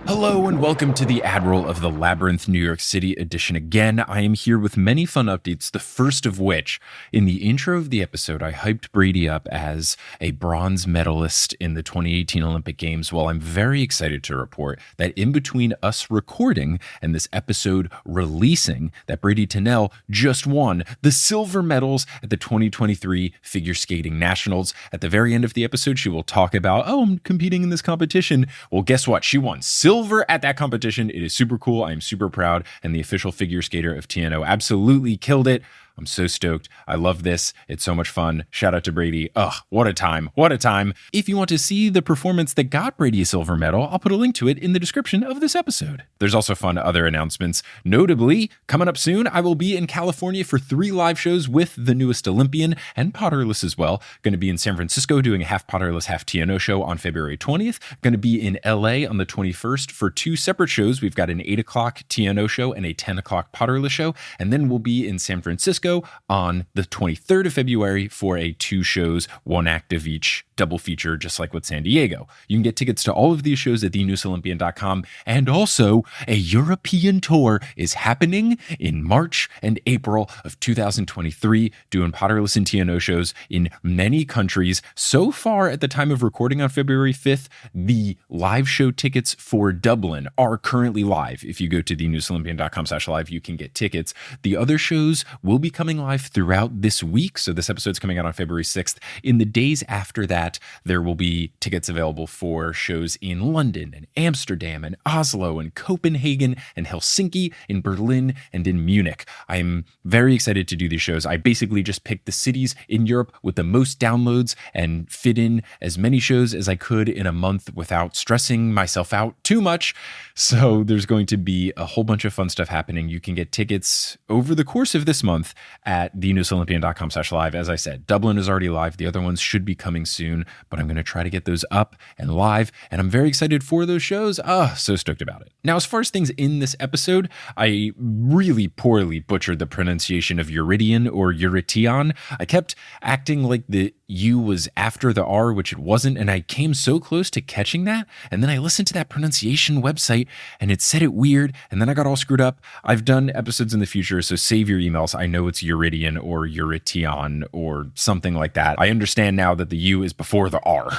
A: Hello and welcome to the Admiral of the Labyrinth New York City edition again. I am here with many fun updates, the first of which, in the intro of the episode, I hyped Bradie up as a bronze medalist in the 2018 Olympic Games. Well, I'm very excited to report that in between us recording and this episode releasing, that Bradie Tennell just won the silver medals at the 2023 Figure Skating Nationals. At the very end of the episode, she will talk about, I'm competing in this competition. Well, guess what? She won silver at that competition. It is super cool. I am super proud. And the official figure skater of TNO absolutely killed it. I'm so stoked. I love this. It's so much fun. Shout out to Bradie. Ugh, what a time. What a time. If you want to see the performance that got Bradie a silver medal, I'll put a link to it in the description of this episode. There's also fun other announcements. Notably, coming up soon, I will be in California for 3 live shows with the newest Olympian and Potterless as well. Going to be in San Francisco doing a half Potterless, half TNO show on February 20th. Going to be in LA on the 21st for 2 separate shows. We've got an 8 o'clock TNO show and a 10 o'clock Potterless show. And then we'll be in San Francisco on the 23rd of February for a 2 shows, 1 act of each, double feature, just like with San Diego. You can get tickets to all of these shows at thenewsolympian.com. And also, a European tour is happening in March and April of 2023, doing Potterless and TNO shows in many countries. So far, at the time of recording on February 5th, the live show tickets for Dublin are currently live. If you go to thenewsolympian.com/live, you can get tickets. The other shows will be coming live throughout this week. So this episode's coming out on February 6th. In the days after that, there will be tickets available for shows in London and Amsterdam and Oslo and Copenhagen and Helsinki, in Berlin and in Munich. I'm very excited to do these shows. I basically just picked the cities in Europe with the most downloads and fit in as many shows as I could in a month without stressing myself out too much. So there's going to be a whole bunch of fun stuff happening. You can get tickets over the course of this month at thenewsolympian.com/live. As I said, Dublin is already live. The other ones should be coming soon, but I'm going to try to get those up and live, and I'm very excited for those shows. So stoked about it. Now, as far as things in this episode, I really poorly butchered the pronunciation of Eurydion or Eurytion. I kept acting like the U was after the R, which it wasn't, and I came so close to catching that, and then I listened to that pronunciation website, and it said it weird, and then I got all screwed up. I've done episodes in the future, so save your emails. I know it's Eurydion or Eurytion or something like that. I understand now that the U is before the R.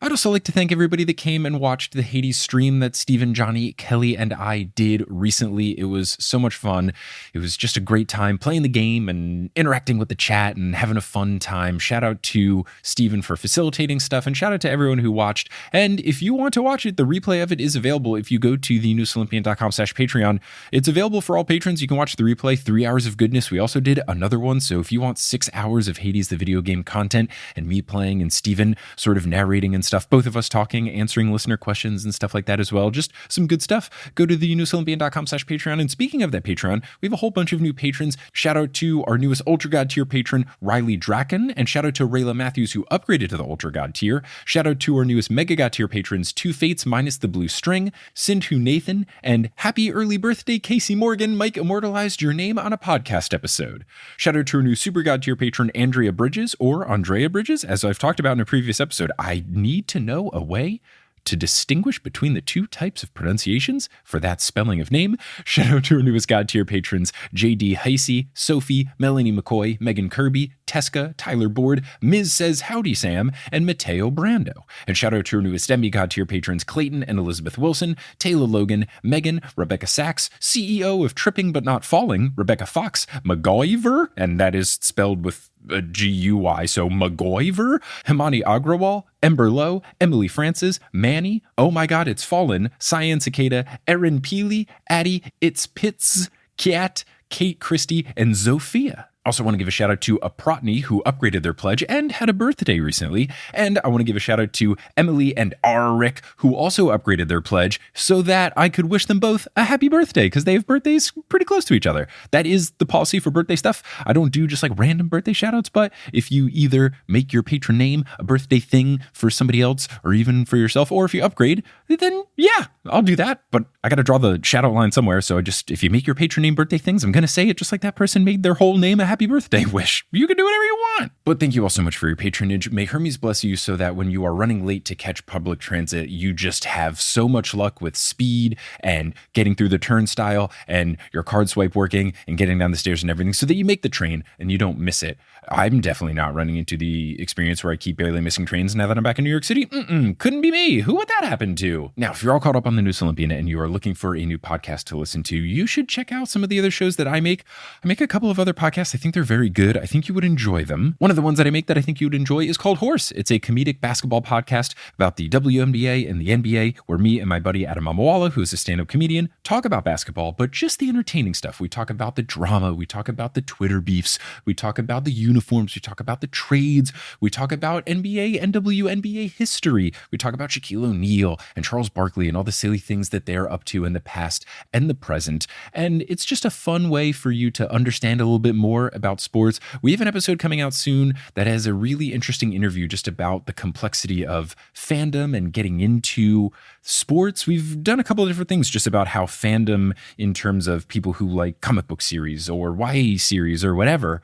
A: I'd also like to thank everybody that came and watched the Hades stream that Stephen, Johnny, Kelly, and I did recently. It was so much fun. It was just a great time playing the game and interacting with the chat and having a fun time. Shout out to Stephen for facilitating stuff, and shout out to everyone who watched. And if you want to watch it, the replay of it is available if you go to thenewsolympian.com/Patreon. It's available for all patrons. You can watch the replay, 3 hours of goodness. We also did another one, so if you want 6 hours of Hades the video game content and me playing and Stephen sort of narrating and stuff, both of us talking, answering listener questions and stuff like that as well. Just some good stuff. Go to thenewsolympian.com/Patreon. And speaking of that Patreon, we have a whole bunch of new patrons. Shout out to our newest Ultra God tier patron, Riley Draken, and shout out to Rayla Matthews, who upgraded to the Ultra God tier. Shout out to our newest Mega God tier patrons, Two Fates minus the Blue String, Sindhu Nathan, and happy early birthday, Casey Morgan. Mike immortalized your name on a podcast episode. Shout out to our new Super God tier patron, Andrea Bridges, or Andrea Bridges. As I've talked about in a previous episode, I need to know a way to distinguish between the 2 types of pronunciations for that spelling of name. Shout out to our newest God tier patrons, JD Heisey, Sophie, Melanie McCoy, Megan Kirby, Teska, Tyler Board, Ms. Says Howdy Sam, and Mateo Brando. And shout out to our newest Emmy God tier patrons, Clayton and Elizabeth Wilson, Taylor Logan, Megan, Rebecca Sachs, CEO of Tripping But Not Falling, Rebecca Fox, McGoiver, and that is spelled with a G-U-Y, so McGoiver, Himani Agrawal, Ember Lowe, Emily Francis, Manny, Oh My God, It's Fallen, Cyan Cicada, Erin Peely, Addie, It's Pitts, Kat, Kate Christie, and Zofia. Also want to give a shout out to Aprotny, who upgraded their pledge and had a birthday recently. And I want to give a shout out to Emily and Rick, who also upgraded their pledge so that I could wish them both a happy birthday, because they have birthdays pretty close to each other. That is the policy for birthday stuff. I don't do just like random birthday shout outs, but if you either make your patron name a birthday thing for somebody else or even for yourself, or if you upgrade, then yeah, I'll do that. But I got to draw the shout out line somewhere. So if you make your patron name birthday things, I'm going to say it just like that person made their whole name a happy birthday wish. You can do whatever you want. But thank you all so much for your patronage. May Hermes bless you so that when you are running late to catch public transit, you just have so much luck with speed and getting through the turnstile and your card swipe working and getting down the stairs and everything so that you make the train and you don't miss it. I'm definitely not running into the experience where I keep barely missing trains now that I'm back in New York City. Couldn't be me. Who would that happen to? Now, if you're all caught up on the News Olympian and you are looking for a new podcast to listen to, you should check out some of the other shows that I make. I make a couple of other podcasts. I think think they're very good. I think you would enjoy them. One of the ones that I make that I think you would enjoy is called Horse. It's a comedic basketball podcast about the WNBA and the NBA, where me and my buddy Adam Amawala, who is a stand-up comedian, talk about basketball, but just the entertaining stuff. We talk about the drama. We talk about the Twitter beefs. We talk about the uniforms. We talk about the trades. We talk about NBA and WNBA history. We talk about Shaquille O'Neal and Charles Barkley and all the silly things that they're up to in the past and the present. And it's just a fun way for you to understand a little bit more about sports. We have an episode coming out soon that has a really interesting interview just about the complexity of fandom and getting into sports. We've done a couple of different things just about how fandom, in terms of people who like comic book series or YA series or whatever,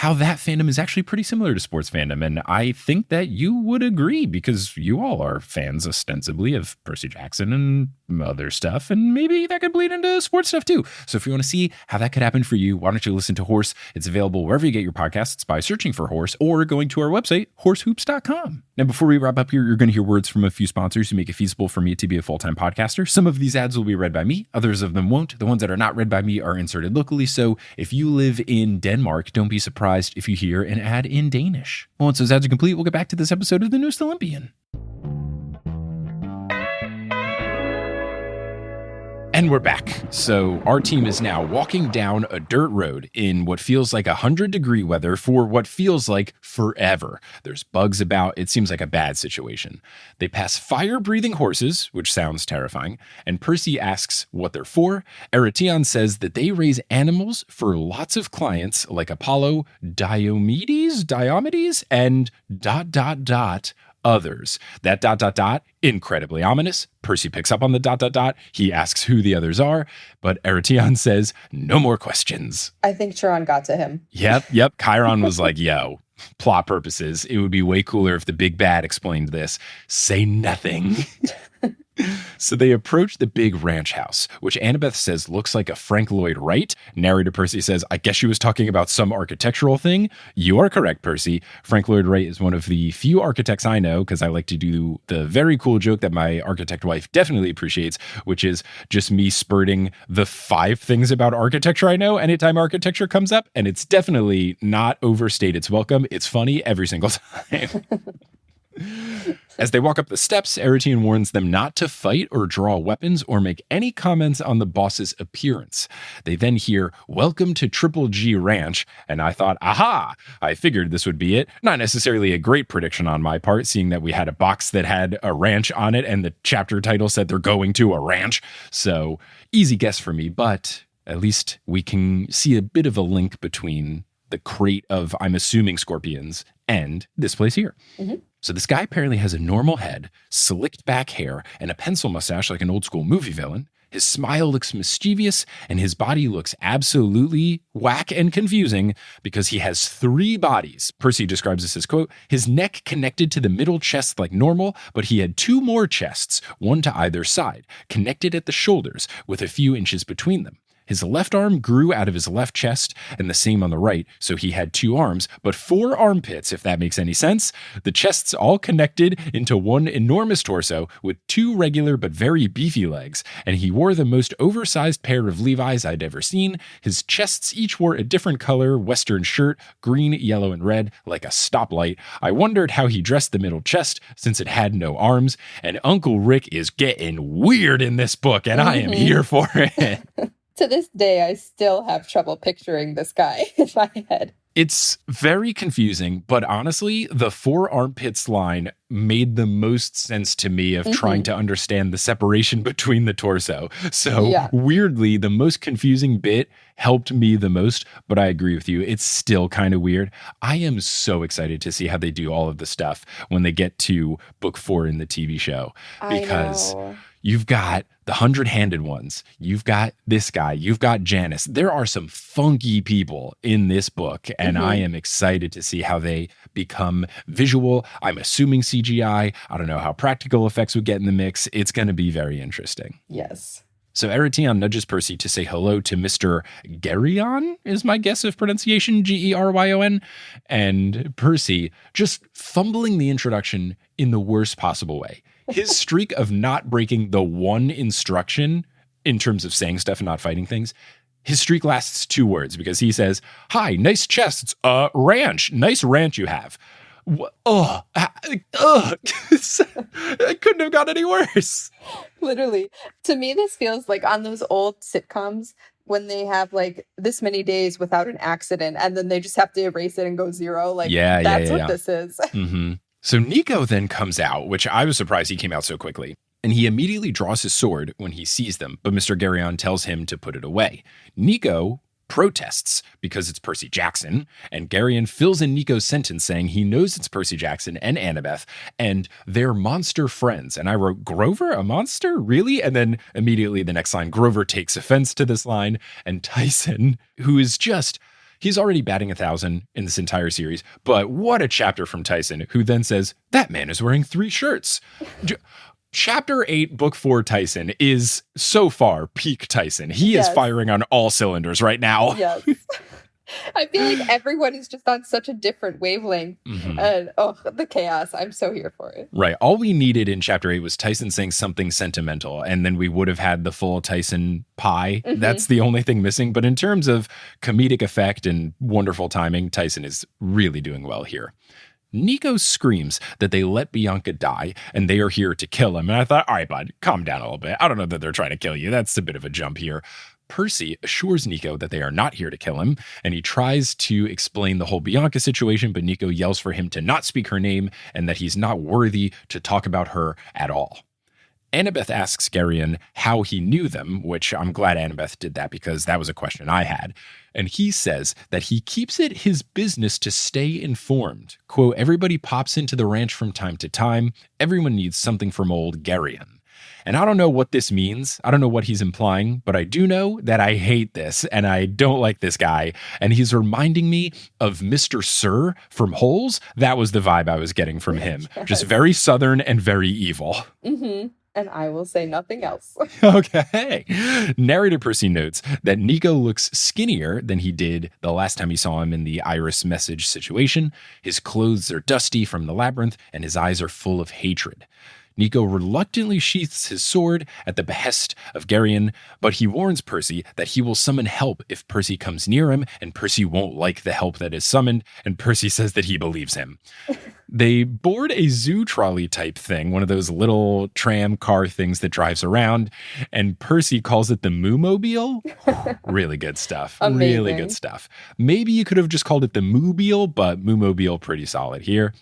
A: how that fandom is actually pretty similar to sports fandom. And I think that you would agree, because you all are fans ostensibly of Percy Jackson and other stuff, and maybe that could bleed into sports stuff too. So if you want to see how that could happen for you, why don't you listen to Horse? It's available wherever you get your podcasts by searching for Horse or going to our website, horsehoops.com. Now, before we wrap up here, you're going to hear words from a few sponsors who make it feasible for me to be a full-time podcaster. Some of these ads will be read by me. Others of them won't. The ones that are not read by me are inserted locally. So if you live in Denmark, don't be surprised if you hear an ad in Danish. Well, once those ads are complete, we'll get back to this episode of the newest Olympian. And we're back. So our team is now walking down a dirt road in what feels like 100-degree weather for what feels like forever. There's bugs about. It seems like a bad situation. They pass fire-breathing horses, which sounds terrifying, and Percy asks what they're for. Eretion says that they raise animals for lots of clients like Apollo, Diomedes, and ... others. That ... incredibly ominous. Percy picks up on the ... He asks who the others are, but Eretion says no more questions.
C: I think Chiron got to him.
A: Yep. Chiron was like, yo, plot purposes, it would be way cooler if the big bad explained this. Say nothing. So they approach the big ranch house, which Annabeth says looks like a Frank Lloyd Wright. Narrator Percy says, I guess she was talking about some architectural thing. You are correct, Percy. Frank Lloyd Wright is one of the few architects I know, because I like to do the very cool joke that my architect wife definitely appreciates, which is just me spurting the 5 things about architecture I know anytime architecture comes up. And it's definitely not overstayed its welcome. It's funny every single time. As they walk up the steps, Eretion warns them not to fight or draw weapons or make any comments on the boss's appearance. They then hear, "Welcome to Triple G Ranch," and I thought, aha, I figured this would be it. Not necessarily a great prediction on my part, seeing that we had a box that had a ranch on it and the chapter title said they're going to a ranch. So easy guess for me, but at least we can see a bit of a link between the crate of, I'm assuming, scorpions and this place here. Mm-hmm. So this guy apparently has a normal head, slicked back hair, and a pencil mustache like an old school movie villain. His smile looks mischievous, and his body looks absolutely whack and confusing because he has 3 bodies. Percy describes this as, quote, his neck connected to the middle chest like normal, but he had 2 more chests, one to either side, connected at the shoulders with a few inches between them. His left arm grew out of his left chest, and the same on the right, so he had 2 arms, but 4 armpits, if that makes any sense. The chests all connected into one enormous torso with 2 regular but very beefy legs, and he wore the most oversized pair of Levi's I'd ever seen. His chests each wore a different color Western shirt, green, yellow, and red, like a stoplight. I wondered how he dressed the middle chest, since it had no arms, and Uncle Rick is getting weird in this book, and I am here for it.
C: To this day, I still have trouble picturing this guy in my head.
A: It's very confusing, but honestly, the 4 armpits line made the most sense to me of trying to understand the separation between the torso. So weirdly, the most confusing bit helped me the most, but I agree with you. It's still kind of weird. I am so excited to see how they do all of the stuff when they get to book 4 in the TV show, because you've got the 100-handed ones. You've got this guy. You've got Janice. There are some funky people in this book, and I am excited to see how they become visual. I'm assuming CGI. I don't know how practical effects would get in the mix. It's going to be very interesting.
C: Yes.
A: So Eretion nudges Percy to say hello to Mr. Geryon, is my guess of pronunciation, Geryon. And Percy just fumbling the introduction in the worst possible way. His streak of not breaking the one instruction in terms of saying stuff and not fighting things, His streak lasts 2 words because he says, "Hi, nice chests, ranch. Nice ranch you have." It couldn't have got any worse.
C: Literally. To me, this feels like on those old sitcoms when they have like this many days without an accident and then they just have to erase it and go 0. Like, that's what this is.
A: Mm-hmm. So Nico then comes out, which I was surprised he came out so quickly. And he immediately draws his sword when he sees them, but Mr. Geryon tells him to put it away. Nico protests because it's Percy Jackson, and Geryon fills in Nico's sentence saying he knows it's Percy Jackson and Annabeth, and they're monster friends. And I wrote, Grover, a monster? Really? And then immediately the next line, Grover takes offense to this line, and Tyson, who is just... He's already batting 1,000 in this entire series, but what a chapter from Tyson, who then says, that man is wearing 3 shirts. Chapter 8, Book 4 Tyson is so far peak Tyson. He is firing on all cylinders right now.
C: Yes. I feel like everyone is just on such a different wavelength. Mm-hmm. And the chaos. I'm so here for it.
A: Right. All we needed in Chapter 8 was Tyson saying something sentimental, and then we would have had the full Tyson pie. Mm-hmm. That's the only thing missing. But in terms of comedic effect and wonderful timing, Tyson is really doing well here. Nico screams that they let Bianca die and they are here to kill him. And I thought, all right, bud, calm down a little bit. I don't know that they're trying to kill you. That's a bit of a jump here. Percy assures Nico that they are not here to kill him, and he tries to explain the whole Bianca situation, but Nico yells for him to not speak her name and that he's not worthy to talk about her at all. Annabeth asks Geryon how he knew them, which I'm glad Annabeth did that because that was a question I had. And he says that he keeps it his business to stay informed. Quote, everybody pops into the ranch from time to time. Everyone needs something from old Geryon. And I don't know what this means. I don't know what he's implying, but I do know that I hate this and I don't like this guy. And he's reminding me of Mr. Sir from Holes. That was the vibe I was getting from him. Yes. Just very Southern and very evil.
C: Mm-hmm. And I will say nothing else.
A: Okay. Narrator Percy notes that Nico looks skinnier than he did the last time he saw him in the Iris message situation. His clothes are dusty from the labyrinth, and his eyes are full of hatred. Nico reluctantly sheaths his sword at the behest of Geryon, but he warns Percy that he will summon help if Percy comes near him, and Percy won't like the help that is summoned, and Percy says that he believes him. They board a zoo trolley type thing, one of those little tram car things that drives around, and Percy calls it the Moo-mobile. Really good stuff.
C: Amazing.
A: Really good stuff. Maybe you could have just called it the Moo-mobile, but Moo-mobile pretty solid here.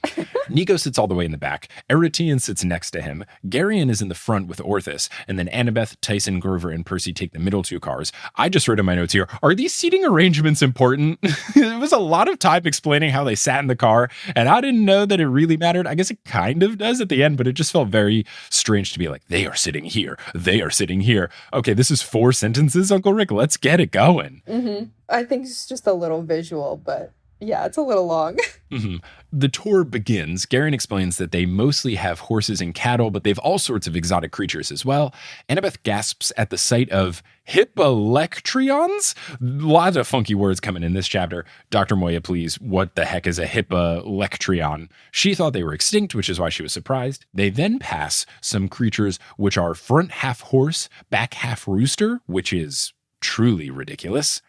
A: Nico sits all the way in the back. Erytian sits next to him. Geryon is in the front with Orthus, and then Annabeth, Tyson, Grover, and Percy take the middle 2 cars. I just wrote in my notes here, are these seating arrangements important? It was a lot of time explaining how they sat in the car, and I didn't know that it really mattered. I guess it kind of does at the end, but it just felt very strange to be like, they are sitting here. They are sitting here. Okay, this is 4 sentences, Uncle Rick. Let's get it going.
C: Mm-hmm. I think it's just a little visual, but yeah, it's a little long.
A: Mm-hmm. The tour begins. Geryon explains that they mostly have horses and cattle, but they have all sorts of exotic creatures as well. Annabeth gasps at the sight of hippolectrions. Lots of funky words coming in this chapter. Dr. Moya, please, what the heck is a hippolectrion? She thought they were extinct, which is why she was surprised. They then pass some creatures which are front half horse, back half rooster, which is truly ridiculous.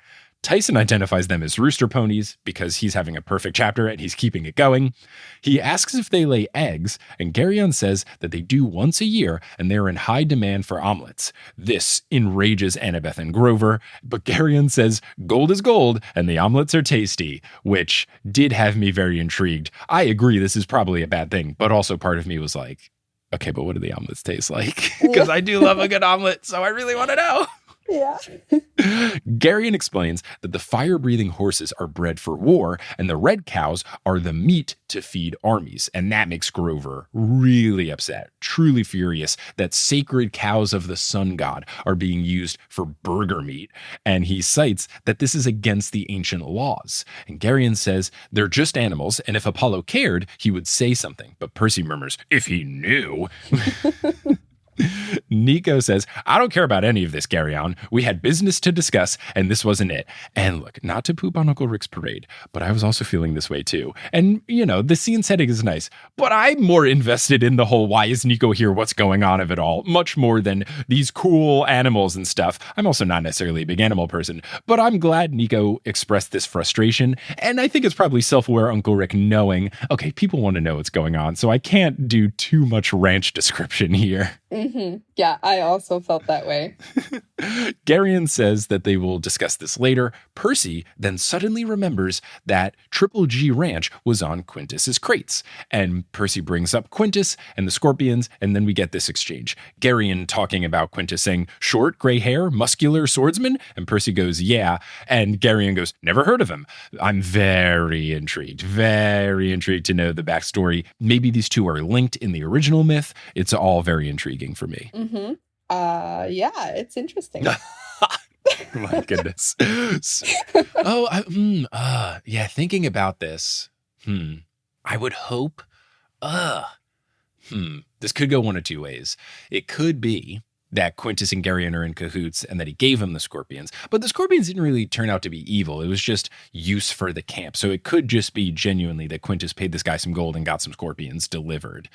A: Tyson identifies them as rooster ponies because he's having a perfect chapter and he's keeping it going. He asks if they lay eggs, and Geryon says that they do once a year and they're in high demand for omelets. This enrages Annabeth and Grover, but Geryon says gold is gold and the omelets are tasty, which did have me very intrigued. I agree this is probably a bad thing, but also part of me was like, okay, but what do the omelets taste like? Because I do love a good omelet, so I really want to know.
C: Yeah.
A: Geryon explains that the fire-breathing horses are bred for war, and the red cows are the meat to feed armies. And that makes Grover really upset, truly furious that sacred cows of the sun god are being used for burger meat. And he cites that this is against the ancient laws. And Geryon says they're just animals, and if Apollo cared, he would say something. But Percy murmurs, if he knew. Nico says, I don't care about any of this, Garyon. We had business to discuss, and this wasn't it. And look, not to poop on Uncle Rick's parade, but I was also feeling this way too. And, the scene setting is nice, but I'm more invested in the whole why is Nico here, what's going on of it all, much more than these cool animals and stuff. I'm also not necessarily a big animal person, but I'm glad Nico expressed this frustration. And I think it's probably self-aware Uncle Rick knowing, okay, people want to know what's going on, so I can't do too much ranch description here.
C: Mm-hmm. Yeah, I also felt that way.
A: Garyon says that they will discuss this later. Percy then suddenly remembers that Triple G Ranch was on Quintus's crates. And Percy brings up Quintus and the Scorpions, and then we get this exchange. Garyon talking about Quintus saying, short, gray hair, muscular swordsman? And Percy goes, yeah. And Garyon goes, never heard of him. I'm very intrigued to know the backstory. Maybe these two are linked in the original myth. It's all very intriguing for me.
C: Mm-hmm. Yeah, it's interesting.
A: My goodness. Thinking about this, I would hope, this could go one of two ways. It could be that Quintus and Garyon are in cahoots and that he gave him the Scorpions, but the Scorpions didn't really turn out to be evil. It was just use for the camp. So it could just be genuinely that Quintus paid this guy some gold and got some Scorpions delivered.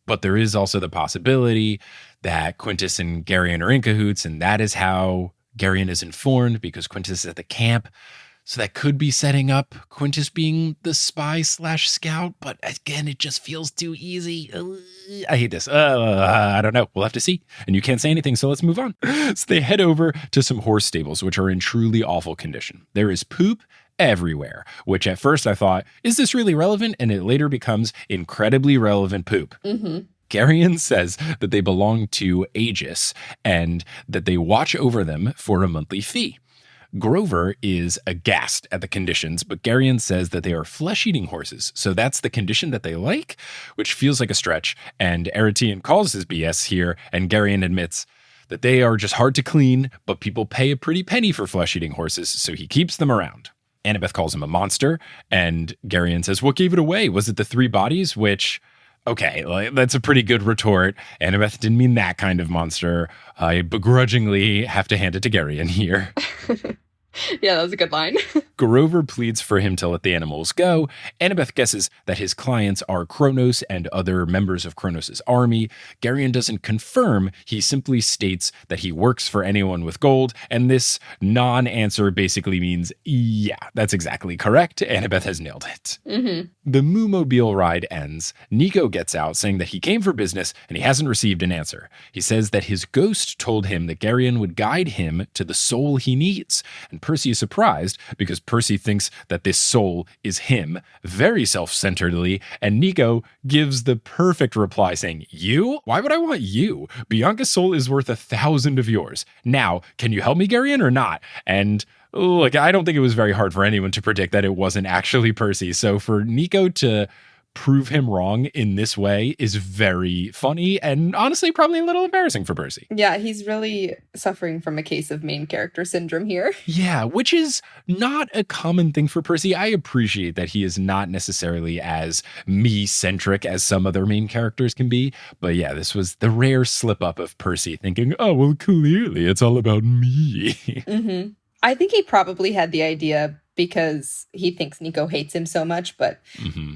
A: But there is also the possibility that Quintus and Garyon are in cahoots, and that is how Garyon is informed because Quintus is at the camp. So that could be setting up Quintus being the spy/scout, but again, it just feels too easy. I hate this. I don't know. We'll have to see. And you can't say anything, so let's move on. So they head over to some horse stables, which are in truly awful condition. There is poop everywhere, which at first I thought, is this really relevant? And it later becomes incredibly relevant poop.
C: Mm-hmm.
A: Garyon says that they belong to Aegis and that they watch over them for a monthly fee. Grover is aghast at the conditions, but Garyon says that they are flesh-eating horses, so that's the condition that they like, which feels like a stretch, and Aretian calls his BS here, and Garyon admits that they are just hard to clean, but people pay a pretty penny for flesh-eating horses, so he keeps them around. Annabeth calls him a monster, and Garyon says, what gave it away? Was it the 3 bodies? Which, okay, that's a pretty good retort. Annabeth didn't mean that kind of monster. I begrudgingly have to hand it to Garyon here.
C: Yeah, that was a good line.
A: Grover pleads for him to let the animals go. Annabeth guesses that his clients are Kronos and other members of Kronos' army. Garyon doesn't confirm. He simply states that he works for anyone with gold, and this non-answer basically means, yeah, that's exactly correct. Annabeth has nailed it.
C: Mm-hmm.
A: The Moo-mobile ride ends. Nico gets out saying that he came for business and he hasn't received an answer. He says that his ghost told him that Garyon would guide him to the soul he needs. And Percy is surprised because Percy thinks that this soul is him, very self-centeredly, and Nico gives the perfect reply saying, you? Why would I want you? Bianca's soul is worth 1,000 of yours. Now, can you help me, Garyon, or not? And look, I don't think it was very hard for anyone to predict that it wasn't actually Percy. So for Nico to prove him wrong in this way is very funny and honestly probably a little embarrassing for Percy.
C: Yeah, he's really suffering from a case of main character syndrome here.
A: Yeah, which is not a common thing for Percy. I appreciate that he is not necessarily as me-centric as some other main characters can be. But yeah, this was the rare slip-up of Percy thinking, oh, well, clearly it's all about me.
C: Mm-hmm. I think he probably had the idea because he thinks Nico hates him so much, but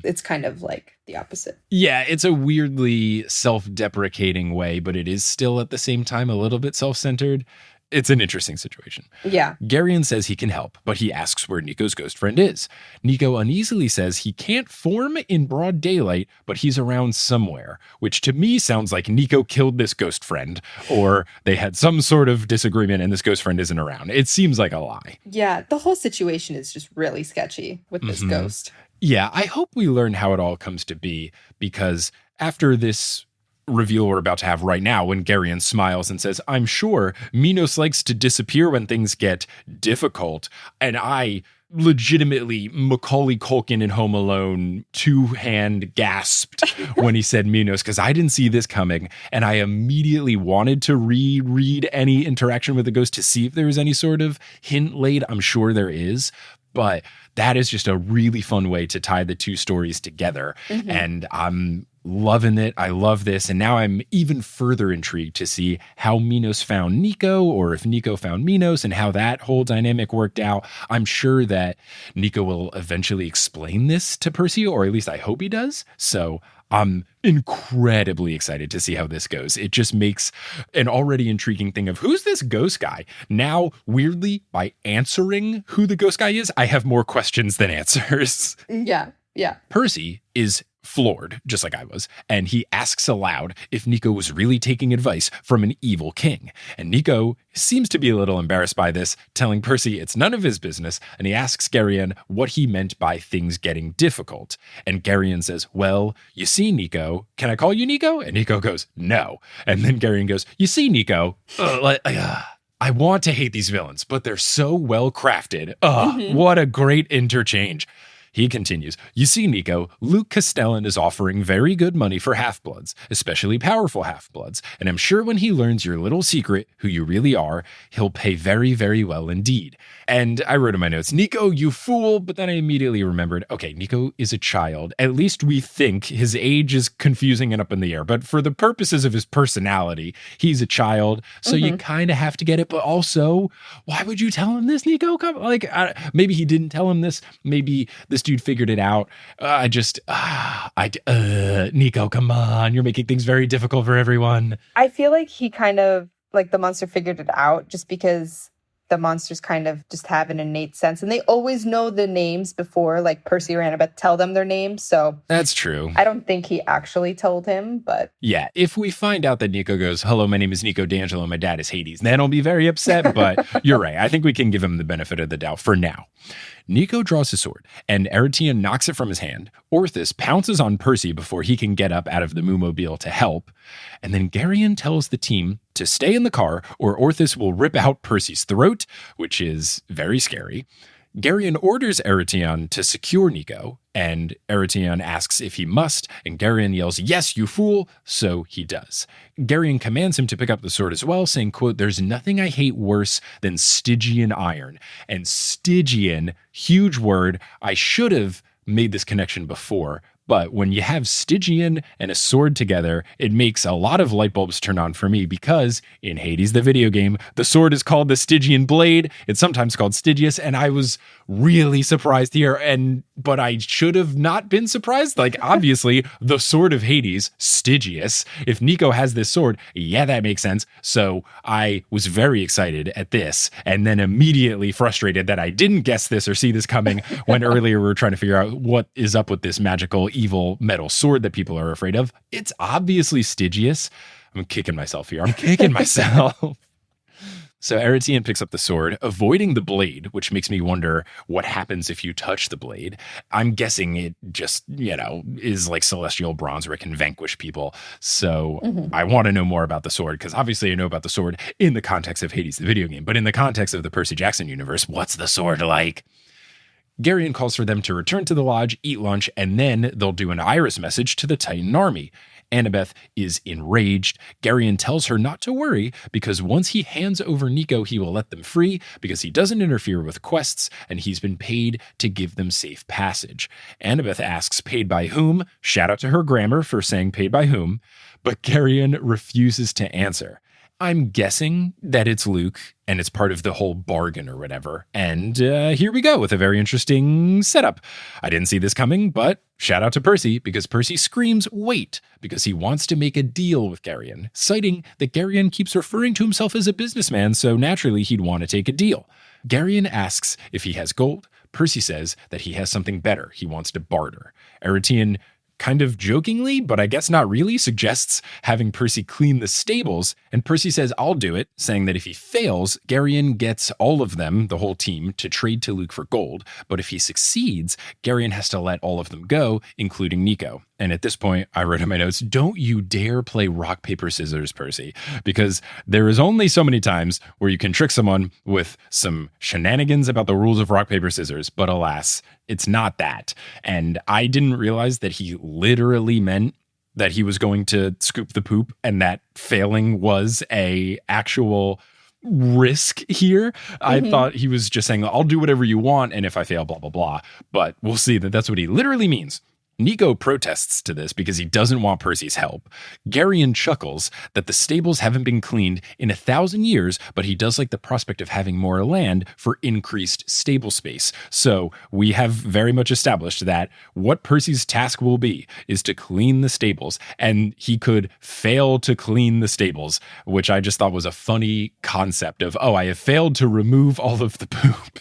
C: it's kind of like the opposite.
A: Yeah, it's a weirdly self-deprecating way, but it is still at the same time a little bit self-centered. It's an interesting situation.
C: Yeah.
A: Garyon says he can help, but he asks where Nico's ghost friend is. Nico uneasily says he can't form in broad daylight, but he's around somewhere, which to me sounds like Nico killed this ghost friend, or they had some sort of disagreement and this ghost friend isn't around. It seems like a lie.
C: Yeah, the whole situation is just really sketchy with this ghost.
A: Yeah, I hope we learn how it all comes to be, because after this reveal we're about to have right now, when Garyon smiles and says, I'm sure Minos likes to disappear when things get difficult. And I legitimately, Macaulay Culkin in Home Alone, 2-hand gasped when he said Minos, because I didn't see this coming. And I immediately wanted to reread any interaction with the ghost to see if there was any sort of hint laid. I'm sure there is. But that is just a really fun way to tie the two stories together. And I'm loving it. I love this. And now I'm even further intrigued to see how Minos found Nico, or if Nico found Minos, and how that whole dynamic worked out. I'm sure that Nico will eventually explain this to Percy, or at least I hope he does. So I'm incredibly excited to see how this goes. It just makes an already intriguing thing of who's this ghost guy? Now, weirdly, by answering who the ghost guy is, I have more questions than answers.
C: Yeah.
A: Percy is floored, just like I was, and he asks aloud if Nico was really taking advice from an evil king. And Nico seems to be a little embarrassed by this, telling Percy it's none of his business, and he asks Geryon what he meant by things getting difficult. And Geryon says, well, you see, Nico, can I call you Nico? And Nico goes, no. And then Geryon goes, you see, Nico, I want to hate these villains, but they're so well crafted. What a great interchange. He continues, you see, Nico, Luke Castellan is offering very good money for half-bloods, especially powerful half-bloods, and I'm sure when he learns your little secret, who you really are, he'll pay very, very well indeed. And I wrote in my notes, Nico, you fool, but then I immediately remembered, okay, Nico is a child. At least we think his age is confusing and up in the air, but for the purposes of his personality, he's a child, so you kind of have to get it, but also, why would you tell him this, Nico? Maybe he didn't tell him this, maybe this dude figured it out. Nico, come on. You're making things very difficult for everyone.
C: I feel like he kind of, like, the monster figured it out just because the monsters kind of just have an innate sense. And they always know the names before, like, Percy or Annabeth tell them their names. So
A: that's true.
C: I don't think he actually told him, but
A: yeah, if we find out that Nico goes, hello, my name is Nico D'Angelo, my dad is Hades, then I'll be very upset. But you're right. I think we can give him the benefit of the doubt for now. Nico draws his sword, and Eretion knocks it from his hand. Orthus pounces on Percy before he can get up out of the Moomobile to help. And then Geryon tells the team to stay in the car, or Orthus will rip out Percy's throat, which is very scary. Geryon orders Eretion to secure Nico, and Eretion asks if he must, and Geryon yells, yes, you fool, so he does. Geryon commands him to pick up the sword as well, saying, quote, there's nothing I hate worse than Stygian iron. And Stygian, huge word, I should have made this connection before, but when you have Stygian and a sword together, it makes a lot of light bulbs turn on for me because in Hades, the video game, the sword is called the Stygian Blade. It's sometimes called Stygius, and I was really surprised here. But I should have not been surprised. Like, obviously, the sword of Hades, Stygius. If Nico has this sword, yeah, that makes sense. So I was very excited at this, and then immediately frustrated that I didn't guess this or see this coming when earlier we were trying to figure out what is up with this magical evil metal sword that people are afraid of. It's obviously Stygius. I'm kicking myself here. I'm kicking myself. So Eretion picks up the sword, avoiding the blade, which makes me wonder what happens if you touch the blade. I'm guessing it just, is like celestial bronze where it can vanquish people. So I want to know more about the sword, because obviously I know about the sword in the context of Hades, the video game, but in the context of the Percy Jackson universe, what's the sword like? Geryon calls for them to return to the lodge, eat lunch, and then they'll do an Iris message to the Titan army. Annabeth is enraged. Geryon tells her not to worry because once he hands over Nico, he will let them free because he doesn't interfere with quests and he's been paid to give them safe passage. Annabeth asks paid by whom? Shout out to her grammar for saying paid by whom, but Geryon refuses to answer. I'm guessing that it's Luke and it's part of the whole bargain or whatever. And here we go with a very interesting setup. I didn't see this coming, but shout out to Percy because Percy screams, wait, because he wants to make a deal with Geryon, citing that Geryon keeps referring to himself as a businessman, so naturally he'd want to take a deal. Geryon asks if he has gold. Percy says that he has something better. He wants to barter. Eretion kind of jokingly, but I guess not really, suggests having Percy clean the stables, and Percy says, I'll do it, saying that if he fails, Geryon gets all of them, the whole team, to trade to Luke for gold, but if he succeeds, Geryon has to let all of them go, including Nico. And at this point, I wrote in my notes, don't you dare play rock, paper, scissors, Percy, because there is only so many times where you can trick someone with some shenanigans about the rules of rock, paper, scissors, but alas, it's not that. And I didn't realize that he literally meant that he was going to scoop the poop and that failing was a actual risk here. I thought he was just saying, I'll do whatever you want, and if I fail, blah, blah, blah. But we'll see that that's what he literally means. Nico protests to this because he doesn't want Percy's help. Geryon chuckles that the stables haven't been cleaned in 1,000 years, but he does like the prospect of having more land for increased stable space. So we have very much established that what Percy's task will be is to clean the stables, and he could fail to clean the stables, which I just thought was a funny concept of, oh, I have failed to remove all of the poop.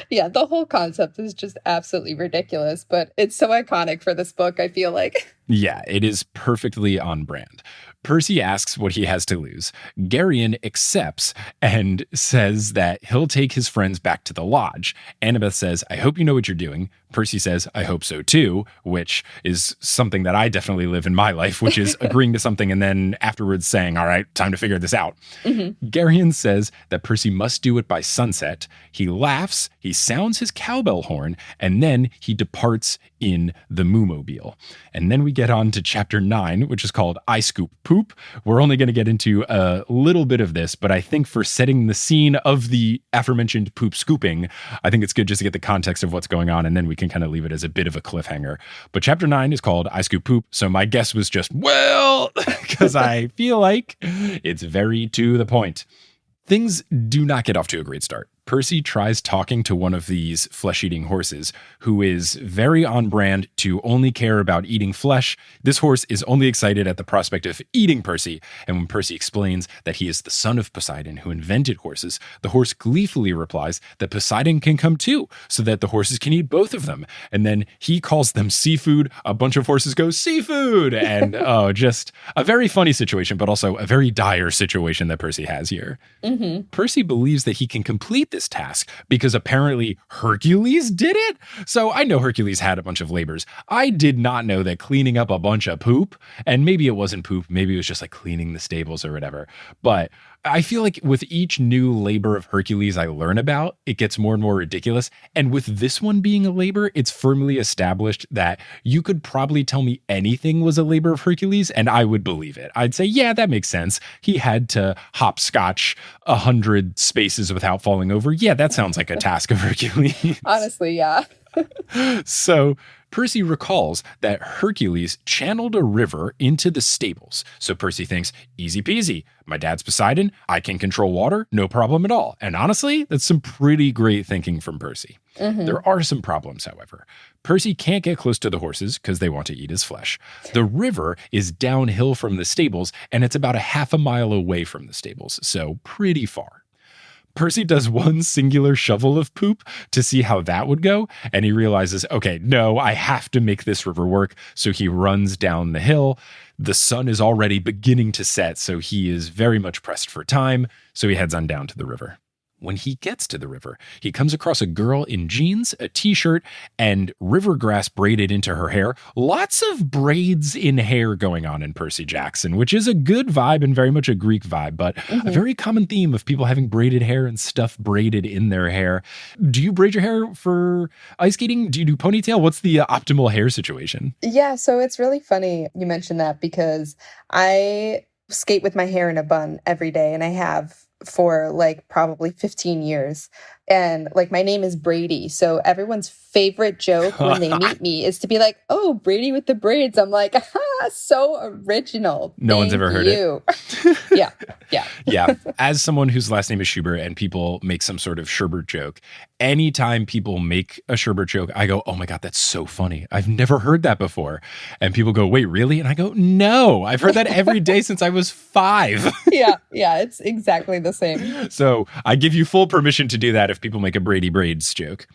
C: Yeah, the whole concept is just absolutely ridiculous, but it's so iconic for this book, I feel like.
A: Yeah, it is perfectly on brand. Percy asks what he has to lose. Geryon accepts and says that he'll take his friends back to the lodge. Annabeth says, I hope you know what you're doing. Percy says, I hope so too, which is something that I definitely live in my life, which is agreeing to something and then afterwards saying, all right, time to figure this out. Mm-hmm. Geryon says that Percy must do it by sunset. He laughs, he sounds his cowbell horn, and then he departs in the Moo-mobile. And then we get on to chapter 9, which is called I Scoop Poop. We're only going to get into a little bit of this, but I think for setting the scene of the aforementioned poop scooping, I think it's good just to get the context of what's going on, and then we can kind of leave it as a bit of a cliffhanger. But chapter 9 is called I Scoop Poop, so my guess was just, well, because I feel like it's very to the point. Things do not get off to a great start. Percy tries talking to one of these flesh-eating horses, who is very on brand to only care about eating flesh. This horse is only excited at the prospect of eating Percy, and when Percy explains that he is the son of Poseidon who invented horses, the horse gleefully replies that Poseidon can come too, so that the horses can eat both of them. And then he calls them seafood. A bunch of horses go, seafood! And just a very funny situation, but also a very dire situation that Percy has here. Mm-hmm. Percy believes that he can complete this task because apparently Hercules did it. So I know Hercules had a bunch of labors. I did not know that cleaning up a bunch of poop, and maybe it wasn't poop, maybe it was just like cleaning the stables or whatever. But I feel like with each new labor of Hercules I learn about, it gets more and more ridiculous. And with this one being a labor, it's firmly established that you could probably tell me anything was a labor of Hercules and I would believe it. I'd say, yeah, that makes sense. He had to hopscotch 100 spaces without falling over. Yeah, that sounds like a task of Hercules.
C: Honestly, yeah.
A: So Percy recalls that Hercules channeled a river into the stables. So Percy thinks, easy peasy. My dad's Poseidon. I can control water. No problem at all. And honestly, that's some pretty great thinking from Percy. Mm-hmm. There are some problems, however. Percy can't get close to the horses because they want to eat his flesh. The river is downhill from the stables, and it's about 1/2 mile away from the stables. So pretty far. Percy does one singular shovel of poop to see how that would go, and he realizes, okay, no, I have to make this river work, so he runs down the hill. The sun is already beginning to set, so he is very much pressed for time, so he heads on down to the river. When he gets to the river, he comes across a girl in jeans, a t-shirt, and river grass braided into her hair. Lots of braids in hair going on in Percy Jackson, which is a good vibe and very much a Greek vibe, but a very common theme of people having braided hair and stuff braided in their hair. Do you braid your hair for ice skating? Do you do ponytail? What's the optimal hair situation?
C: Yeah, so it's really funny you mentioned that because I skate with my hair in a bun every day, and I have for like probably 15 years. And like my name is Bradie. So everyone's favorite joke when they meet me is to be like, oh, Bradie with the braids. I'm like, so original.
A: No one's ever heard it.
C: Yeah.
A: Yeah. As someone whose last name is Schubert and people make some sort of Schubert joke, anytime people make a Schubert joke, I go, oh my God, that's so funny. I've never heard that before. And people go, wait, really? And I go, no, I've heard that every day since I was 5.
C: Yeah, it's exactly the same.
A: So I give you full permission to do that if people make a Bradie braids joke.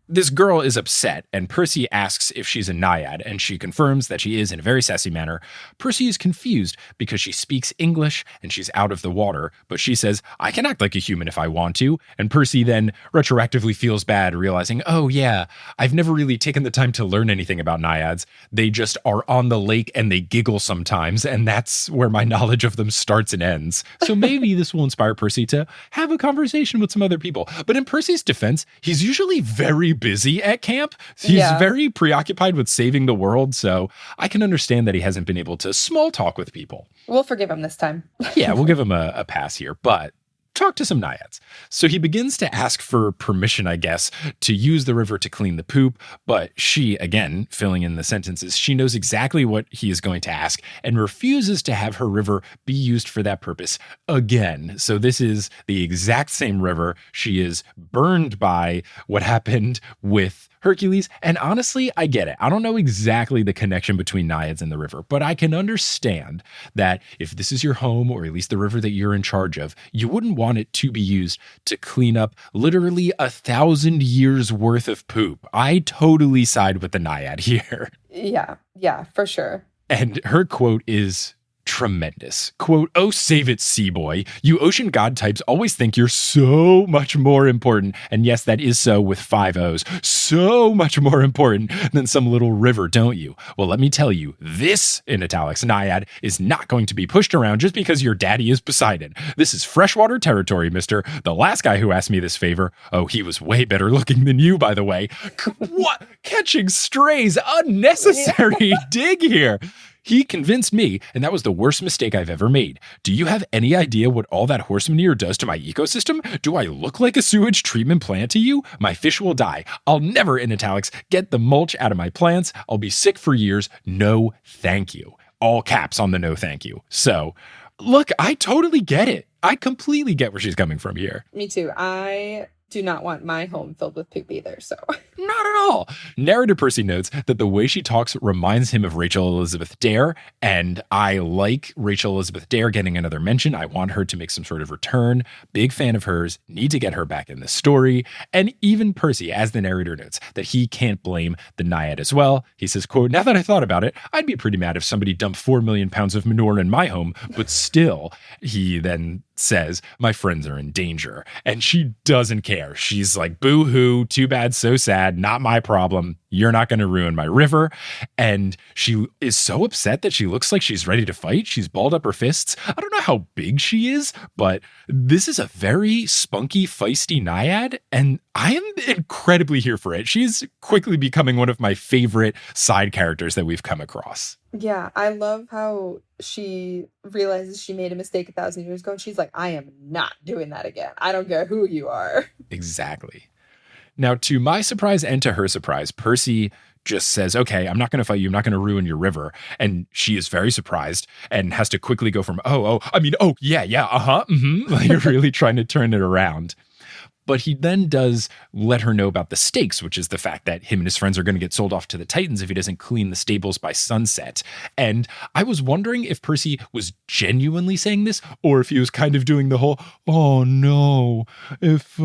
A: This girl is upset, and Percy asks if she's a naiad, and she confirms that she is in a very sassy manner. Percy is confused because she speaks English and she's out of the water, but she says, I can act like a human if I want to. And Percy then retroactively feels bad, realizing, oh yeah, I've never really taken the time to learn anything about naiads. They just are on the lake and they giggle sometimes, and that's where my knowledge of them starts and ends. So maybe this will inspire Percy to have a conversation with some other people. But in Percy's defense, he's usually very busy at camp. He's very preoccupied with saving the world, so I can understand that he hasn't been able to small talk with people.
C: We'll forgive him this time.
A: Yeah, we'll give him a pass here. But talk to some naiads. So he begins to ask for permission, I guess, to use the river to clean the poop. But she, again, filling in the sentences, she knows exactly what he is going to ask and refuses to have her river be used for that purpose again. So this is the exact same river she is burned by what happened with Hercules. And honestly, I get it. I don't know exactly the connection between naiads and the river, but I can understand that if this is your home, or at least the river that you're in charge of, you wouldn't want it to be used to clean up literally 1,000 years worth of poop. I totally side with the naiad here.
C: Yeah, for sure.
A: And her quote is tremendous. Quote, "Oh, save it, sea boy. You ocean god types always think you're so much more important." And yes, that is so with 5 O's. So much more important than some little river, don't you? Well, let me tell you, this, in italics, naiad is not going to be pushed around just because your daddy is Poseidon. This is freshwater territory, mister. The last guy who asked me this favor, oh, he was way better looking than you, by the way. What? Catching strays. Unnecessary dig here. He convinced me, and that was the worst mistake I've ever made. Do you have any idea what all that horse manure does to my ecosystem? Do I look like a sewage treatment plant to you? My fish will die. I'll never, in italics, get the mulch out of my plants. I'll be sick for years. No, thank you. All caps on the no thank you. So, look, I totally get it. I completely get where she's coming from here.
C: Me too. I do not want my home filled with poop either, so.
A: Not at all. Narrator Percy notes that the way she talks reminds him of Rachel Elizabeth Dare, and I like Rachel Elizabeth Dare getting another mention. I want her to make some sort of return. Big fan of hers. Need to get her back in the story. And even Percy, as the narrator notes, that he can't blame the naiad as well. He says, quote, "Now that I thought about it, I'd be pretty mad if somebody dumped 4 million pounds of manure in my home, but still," he then says, "my friends are in danger." And she doesn't care. She's like, boo-hoo, too bad, so sad, not my problem. You're not going to ruin my river. And she is so upset that she looks like she's ready to fight. She's balled up her fists. I don't know how big she is, but this is a very spunky, feisty naiad, and I am incredibly here for it. She's quickly becoming one of my favorite side characters that we've come across.
C: Yeah, I love how she realizes she made a mistake 1,000 years ago, and she's like, I am not doing that again. I don't care who you are.
A: Exactly. Now, to my surprise and to her surprise, Percy just says, okay, I'm not going to fight you. I'm not going to ruin your river. And she is very surprised and has to quickly go from, like really trying to turn it around. But he then does let her know about the stakes, which is the fact that him and his friends are going to get sold off to the Titans if he doesn't clean the stables by sunset. And I was wondering if Percy was genuinely saying this, or if he was kind of doing the whole, oh no, if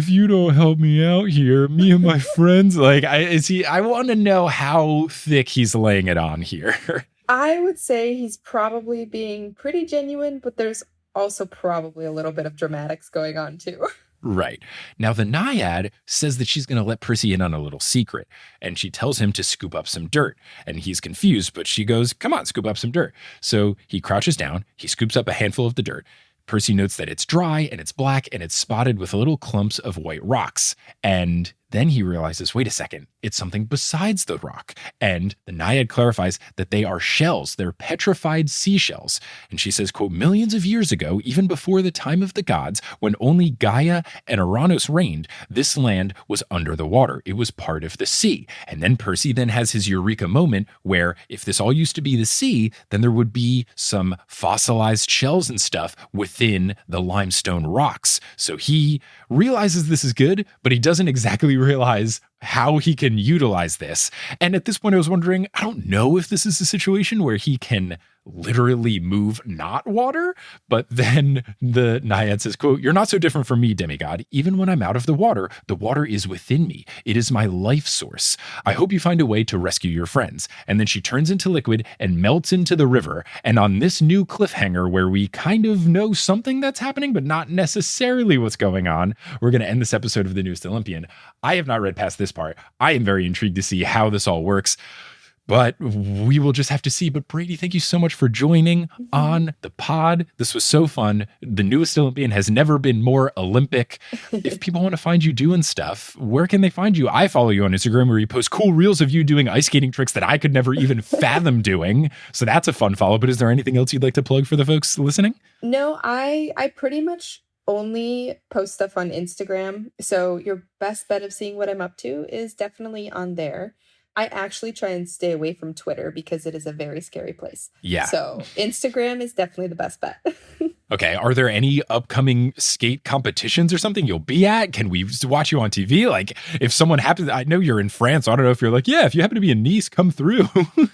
A: you don't help me out here, me and my friends, I want to know how thick he's laying it on here.
C: I would say he's probably being pretty genuine, but there's also probably a little bit of dramatics going on too.
A: Right. Now, the naiad says that she's going to let Percy in on a little secret, and she tells him to scoop up some dirt. And he's confused, but she goes, come on, scoop up some dirt. So he crouches down, he scoops up a handful of the dirt. Percy notes that it's dry and it's black and it's spotted with little clumps of white rocks. And then he realizes, wait a second, it's something besides the rock. And the naiad clarifies that they are shells. They're petrified seashells. And she says, quote, millions of years ago, even before the time of the gods, when only Gaia and Uranus reigned, this land was under the water. It was part of the sea. And then Percy then has his eureka moment where if this all used to be the sea, then there would be some fossilized shells and stuff within the limestone rocks. So he realizes this is good, but he doesn't exactly realize how he can utilize this. And at this point, I was wondering, I don't know if this is a situation where he can literally move not water, but then the naiad says, quote, you're not so different from me, demigod. Even when I'm out of the water is within me. It is my life source. I hope you find a way to rescue your friends. And then she turns into liquid and melts into the river. And on this new cliffhanger where we kind of know something that's happening, but not necessarily what's going on, we're going to end this episode of The Newest Olympian. I have not read past this part. I am very intrigued to see how this all works. But we will just have to see. But Bradie, thank you so much for joining on the pod. This was so fun. The Newest Olympian has never been more Olympic. If people want to find you doing stuff, where can they find you? I follow you on Instagram where you post cool reels of you doing ice skating tricks that I could never even fathom doing. So that's a fun follow. But is there anything else you'd like to plug for the folks listening?
C: No, I pretty much only post stuff on Instagram. So your best bet of seeing what I'm up to is definitely on there. I actually try and stay away from Twitter because it is a very scary place.
A: Yeah.
C: So Instagram is definitely the best bet.
A: Okay. Are there any upcoming skate competitions or something you'll be at? Can we watch you on TV? Like, if someone happens, I know you're in France. So I don't know if you're like, yeah, if you happen to be in Nice, come through.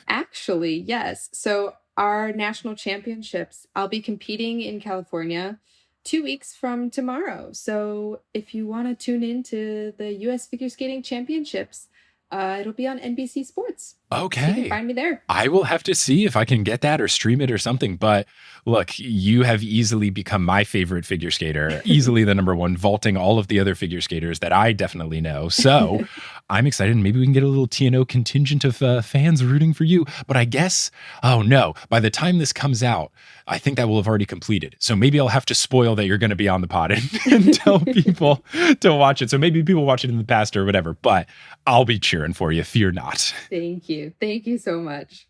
B: Actually, yes. So our national championships, I'll be competing in California 2 weeks from tomorrow. So if you want to tune in to the U.S. Figure Skating Championships, it'll be on NBC Sports.
A: Okay.
B: So you can find me there.
A: I will have to see if I can get that or stream it or something. But look, you have easily become my favorite figure skater, easily the number one, vaulting all of the other figure skaters that I definitely know. So I'm excited. Maybe we can get a little TNO contingent of fans rooting for you. But I guess, oh no, by the time this comes out, I think that will have already completed. So maybe I'll have to spoil that you're going to be on the pod and tell people to watch it. So maybe people watch it in the past or whatever, but I'll be cheering for you. Fear not.
B: Thank you. Thank you so much.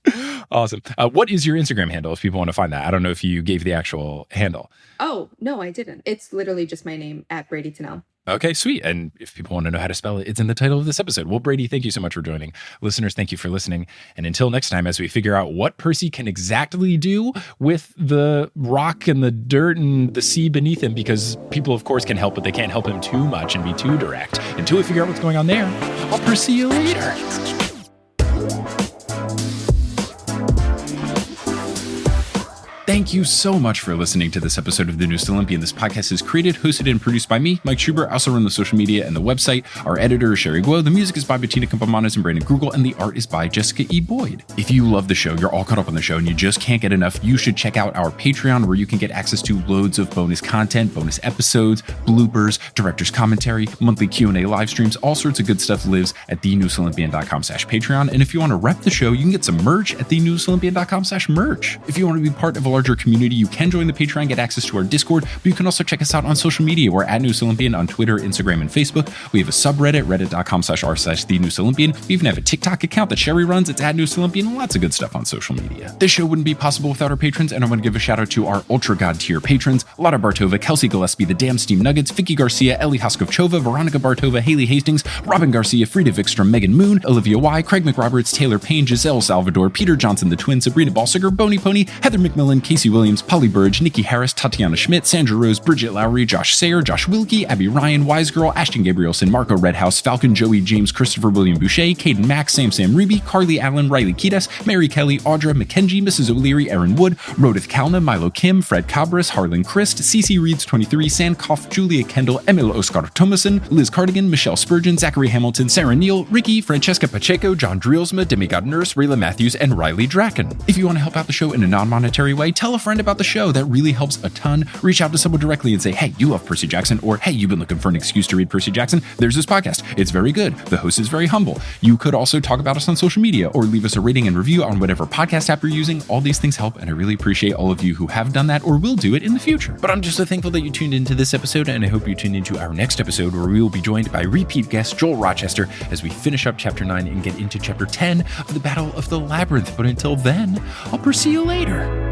A: Awesome. What is your Instagram handle if people want to find that? I don't know if you gave the actual handle.
B: Oh, no, I didn't. It's literally just my name at Bradie Tennell.
A: Okay, sweet. And if people want to know how to spell it, it's in the title of this episode. Well, Bradie, thank you so much for joining. Listeners, thank you for listening. And until next time, as we figure out what Percy can exactly do with the rock and the dirt and the sea beneath him, because people, of course, can help, but they can't help him too much and be too direct. Until we figure out what's going on there, I'll Percy you later. Thank you so much for listening to this episode of The Newest Olympian. This podcast is created, hosted, and produced by me, Mike Schubert. I also run the social media and the website. Our editor is Sherry Goyle. The music is by Bettina Campamanos and Brandon Grugel, and the art is by Jessica E. Boyd. If you love the show, you're all caught up on the show, and you just can't get enough, you should check out our Patreon, where you can get access to loads of bonus content, bonus episodes, bloopers, director's commentary, monthly Q&A live streams, all sorts of good stuff lives at thenewestolympian.com/Patreon. And if you want to rep the show, you can get some merch at thenewestolympian.com/merch. If you want to be part of a larger community, you can join the Patreon, get access to our Discord, but you can also check us out on social media. We're at Newest Olympian on Twitter, Instagram, and Facebook. We have a subreddit, reddit.com/r/thenewesolympian. We even have a TikTok account that Sherry runs. It's at Newest Olympian. Lots of good stuff on social media. This show wouldn't be possible without our patrons, and I want to give a shout out to our Ultra God tier patrons: Lotta Bartova, Kelsey Gillespie, The Damn Steam Nuggets, Vicky Garcia, Ellie Hoskovchova, Veronica Bartova, Haley Hastings, Robin Garcia, Frida Vikstrom, Megan Moon, Olivia Y, Craig McRoberts, Taylor Payne, Giselle Salvador, Peter Johnson the Twin, Sabrina Balsiger, Boney Pony, Heather McMillan, Casey Williams, Polly Burge, Nikki Harris, Tatiana Schmidt, Sandra Rose, Bridget Lowry, Josh Sayer, Josh Wilkie, Abby Ryan, Wise Girl, Ashton Gabrielson, Marco Redhouse, Falcon Joey James, Christopher William Boucher, Caden Mack, Sam Reeby, Carly Allen, Riley Kiedis, Mary Kelly, Audra, Mackenzie, Mrs. O'Leary, Aaron Wood, Rodith Kalna, Milo Kim, Fred Cabras, Harlan Christ, CC Reeds 23, Sankoff, Julia Kendall, Emil Oscar Thomason, Liz Cardigan, Michelle Spurgeon, Zachary Hamilton, Sarah Neal, Ricky, Francesca Pacheco, John Drielsma, Demigod Nurse, Rayla Matthews, and Riley Draken. If you want to help out the show in a non-monetary way, tell a friend about the show. That really helps a ton. Reach out to someone directly and say, hey, you love Percy Jackson, or hey, you've been looking for an excuse to read Percy Jackson. There's this podcast. It's very good. The host is very humble. You could also talk about us on social media or leave us a rating and review on whatever podcast app you're using. All these things help, and I really appreciate all of you who have done that or will do it in the future. But I'm just so thankful that you tuned into this episode, and I hope you tune into our next episode, where we will be joined by repeat guest Joel Rochester as we finish up chapter 9 and get into chapter 10 of the Battle of the Labyrinth. But until then, I'll Percy you later.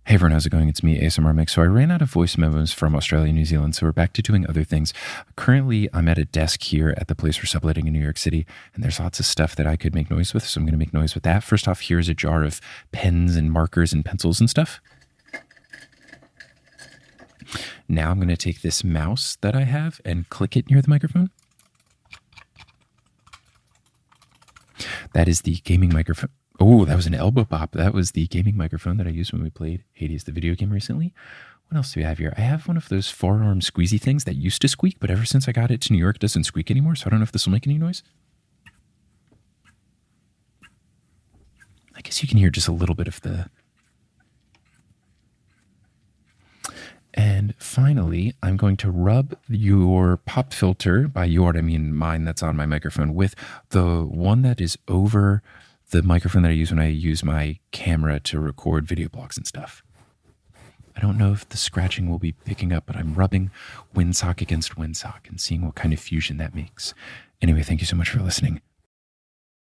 A: Hey everyone, how's it going? It's me, ASMR Mike. So I ran out of voice memos from Australia and New Zealand, so we're back to doing other things. Currently, I'm at a desk here at the place we're subletting in New York City, and there's lots of stuff that I could make noise with, so I'm going to make noise with that. First off, here's a jar of pens and markers and pencils and stuff. Now I'm going to take this mouse that I have and click it near the microphone. That is the gaming microphone. Oh, that was an elbow pop. That was the gaming microphone that I used when we played Hades, the video game, recently. What else do we have here? I have one of those forearm squeezy things that used to squeak, but ever since I got it to New York, it doesn't squeak anymore, so I don't know if this will make any noise. I guess you can hear just a little bit of the... And finally, I'm going to rub your pop filter, by your, I mean mine that's on my microphone, with the one that is over the microphone that I use when I use my camera to record video blogs and stuff. I don't know if the scratching will be picking up, but I'm rubbing windsock against windsock and seeing what kind of fusion that makes. Anyway, thank you so much for listening.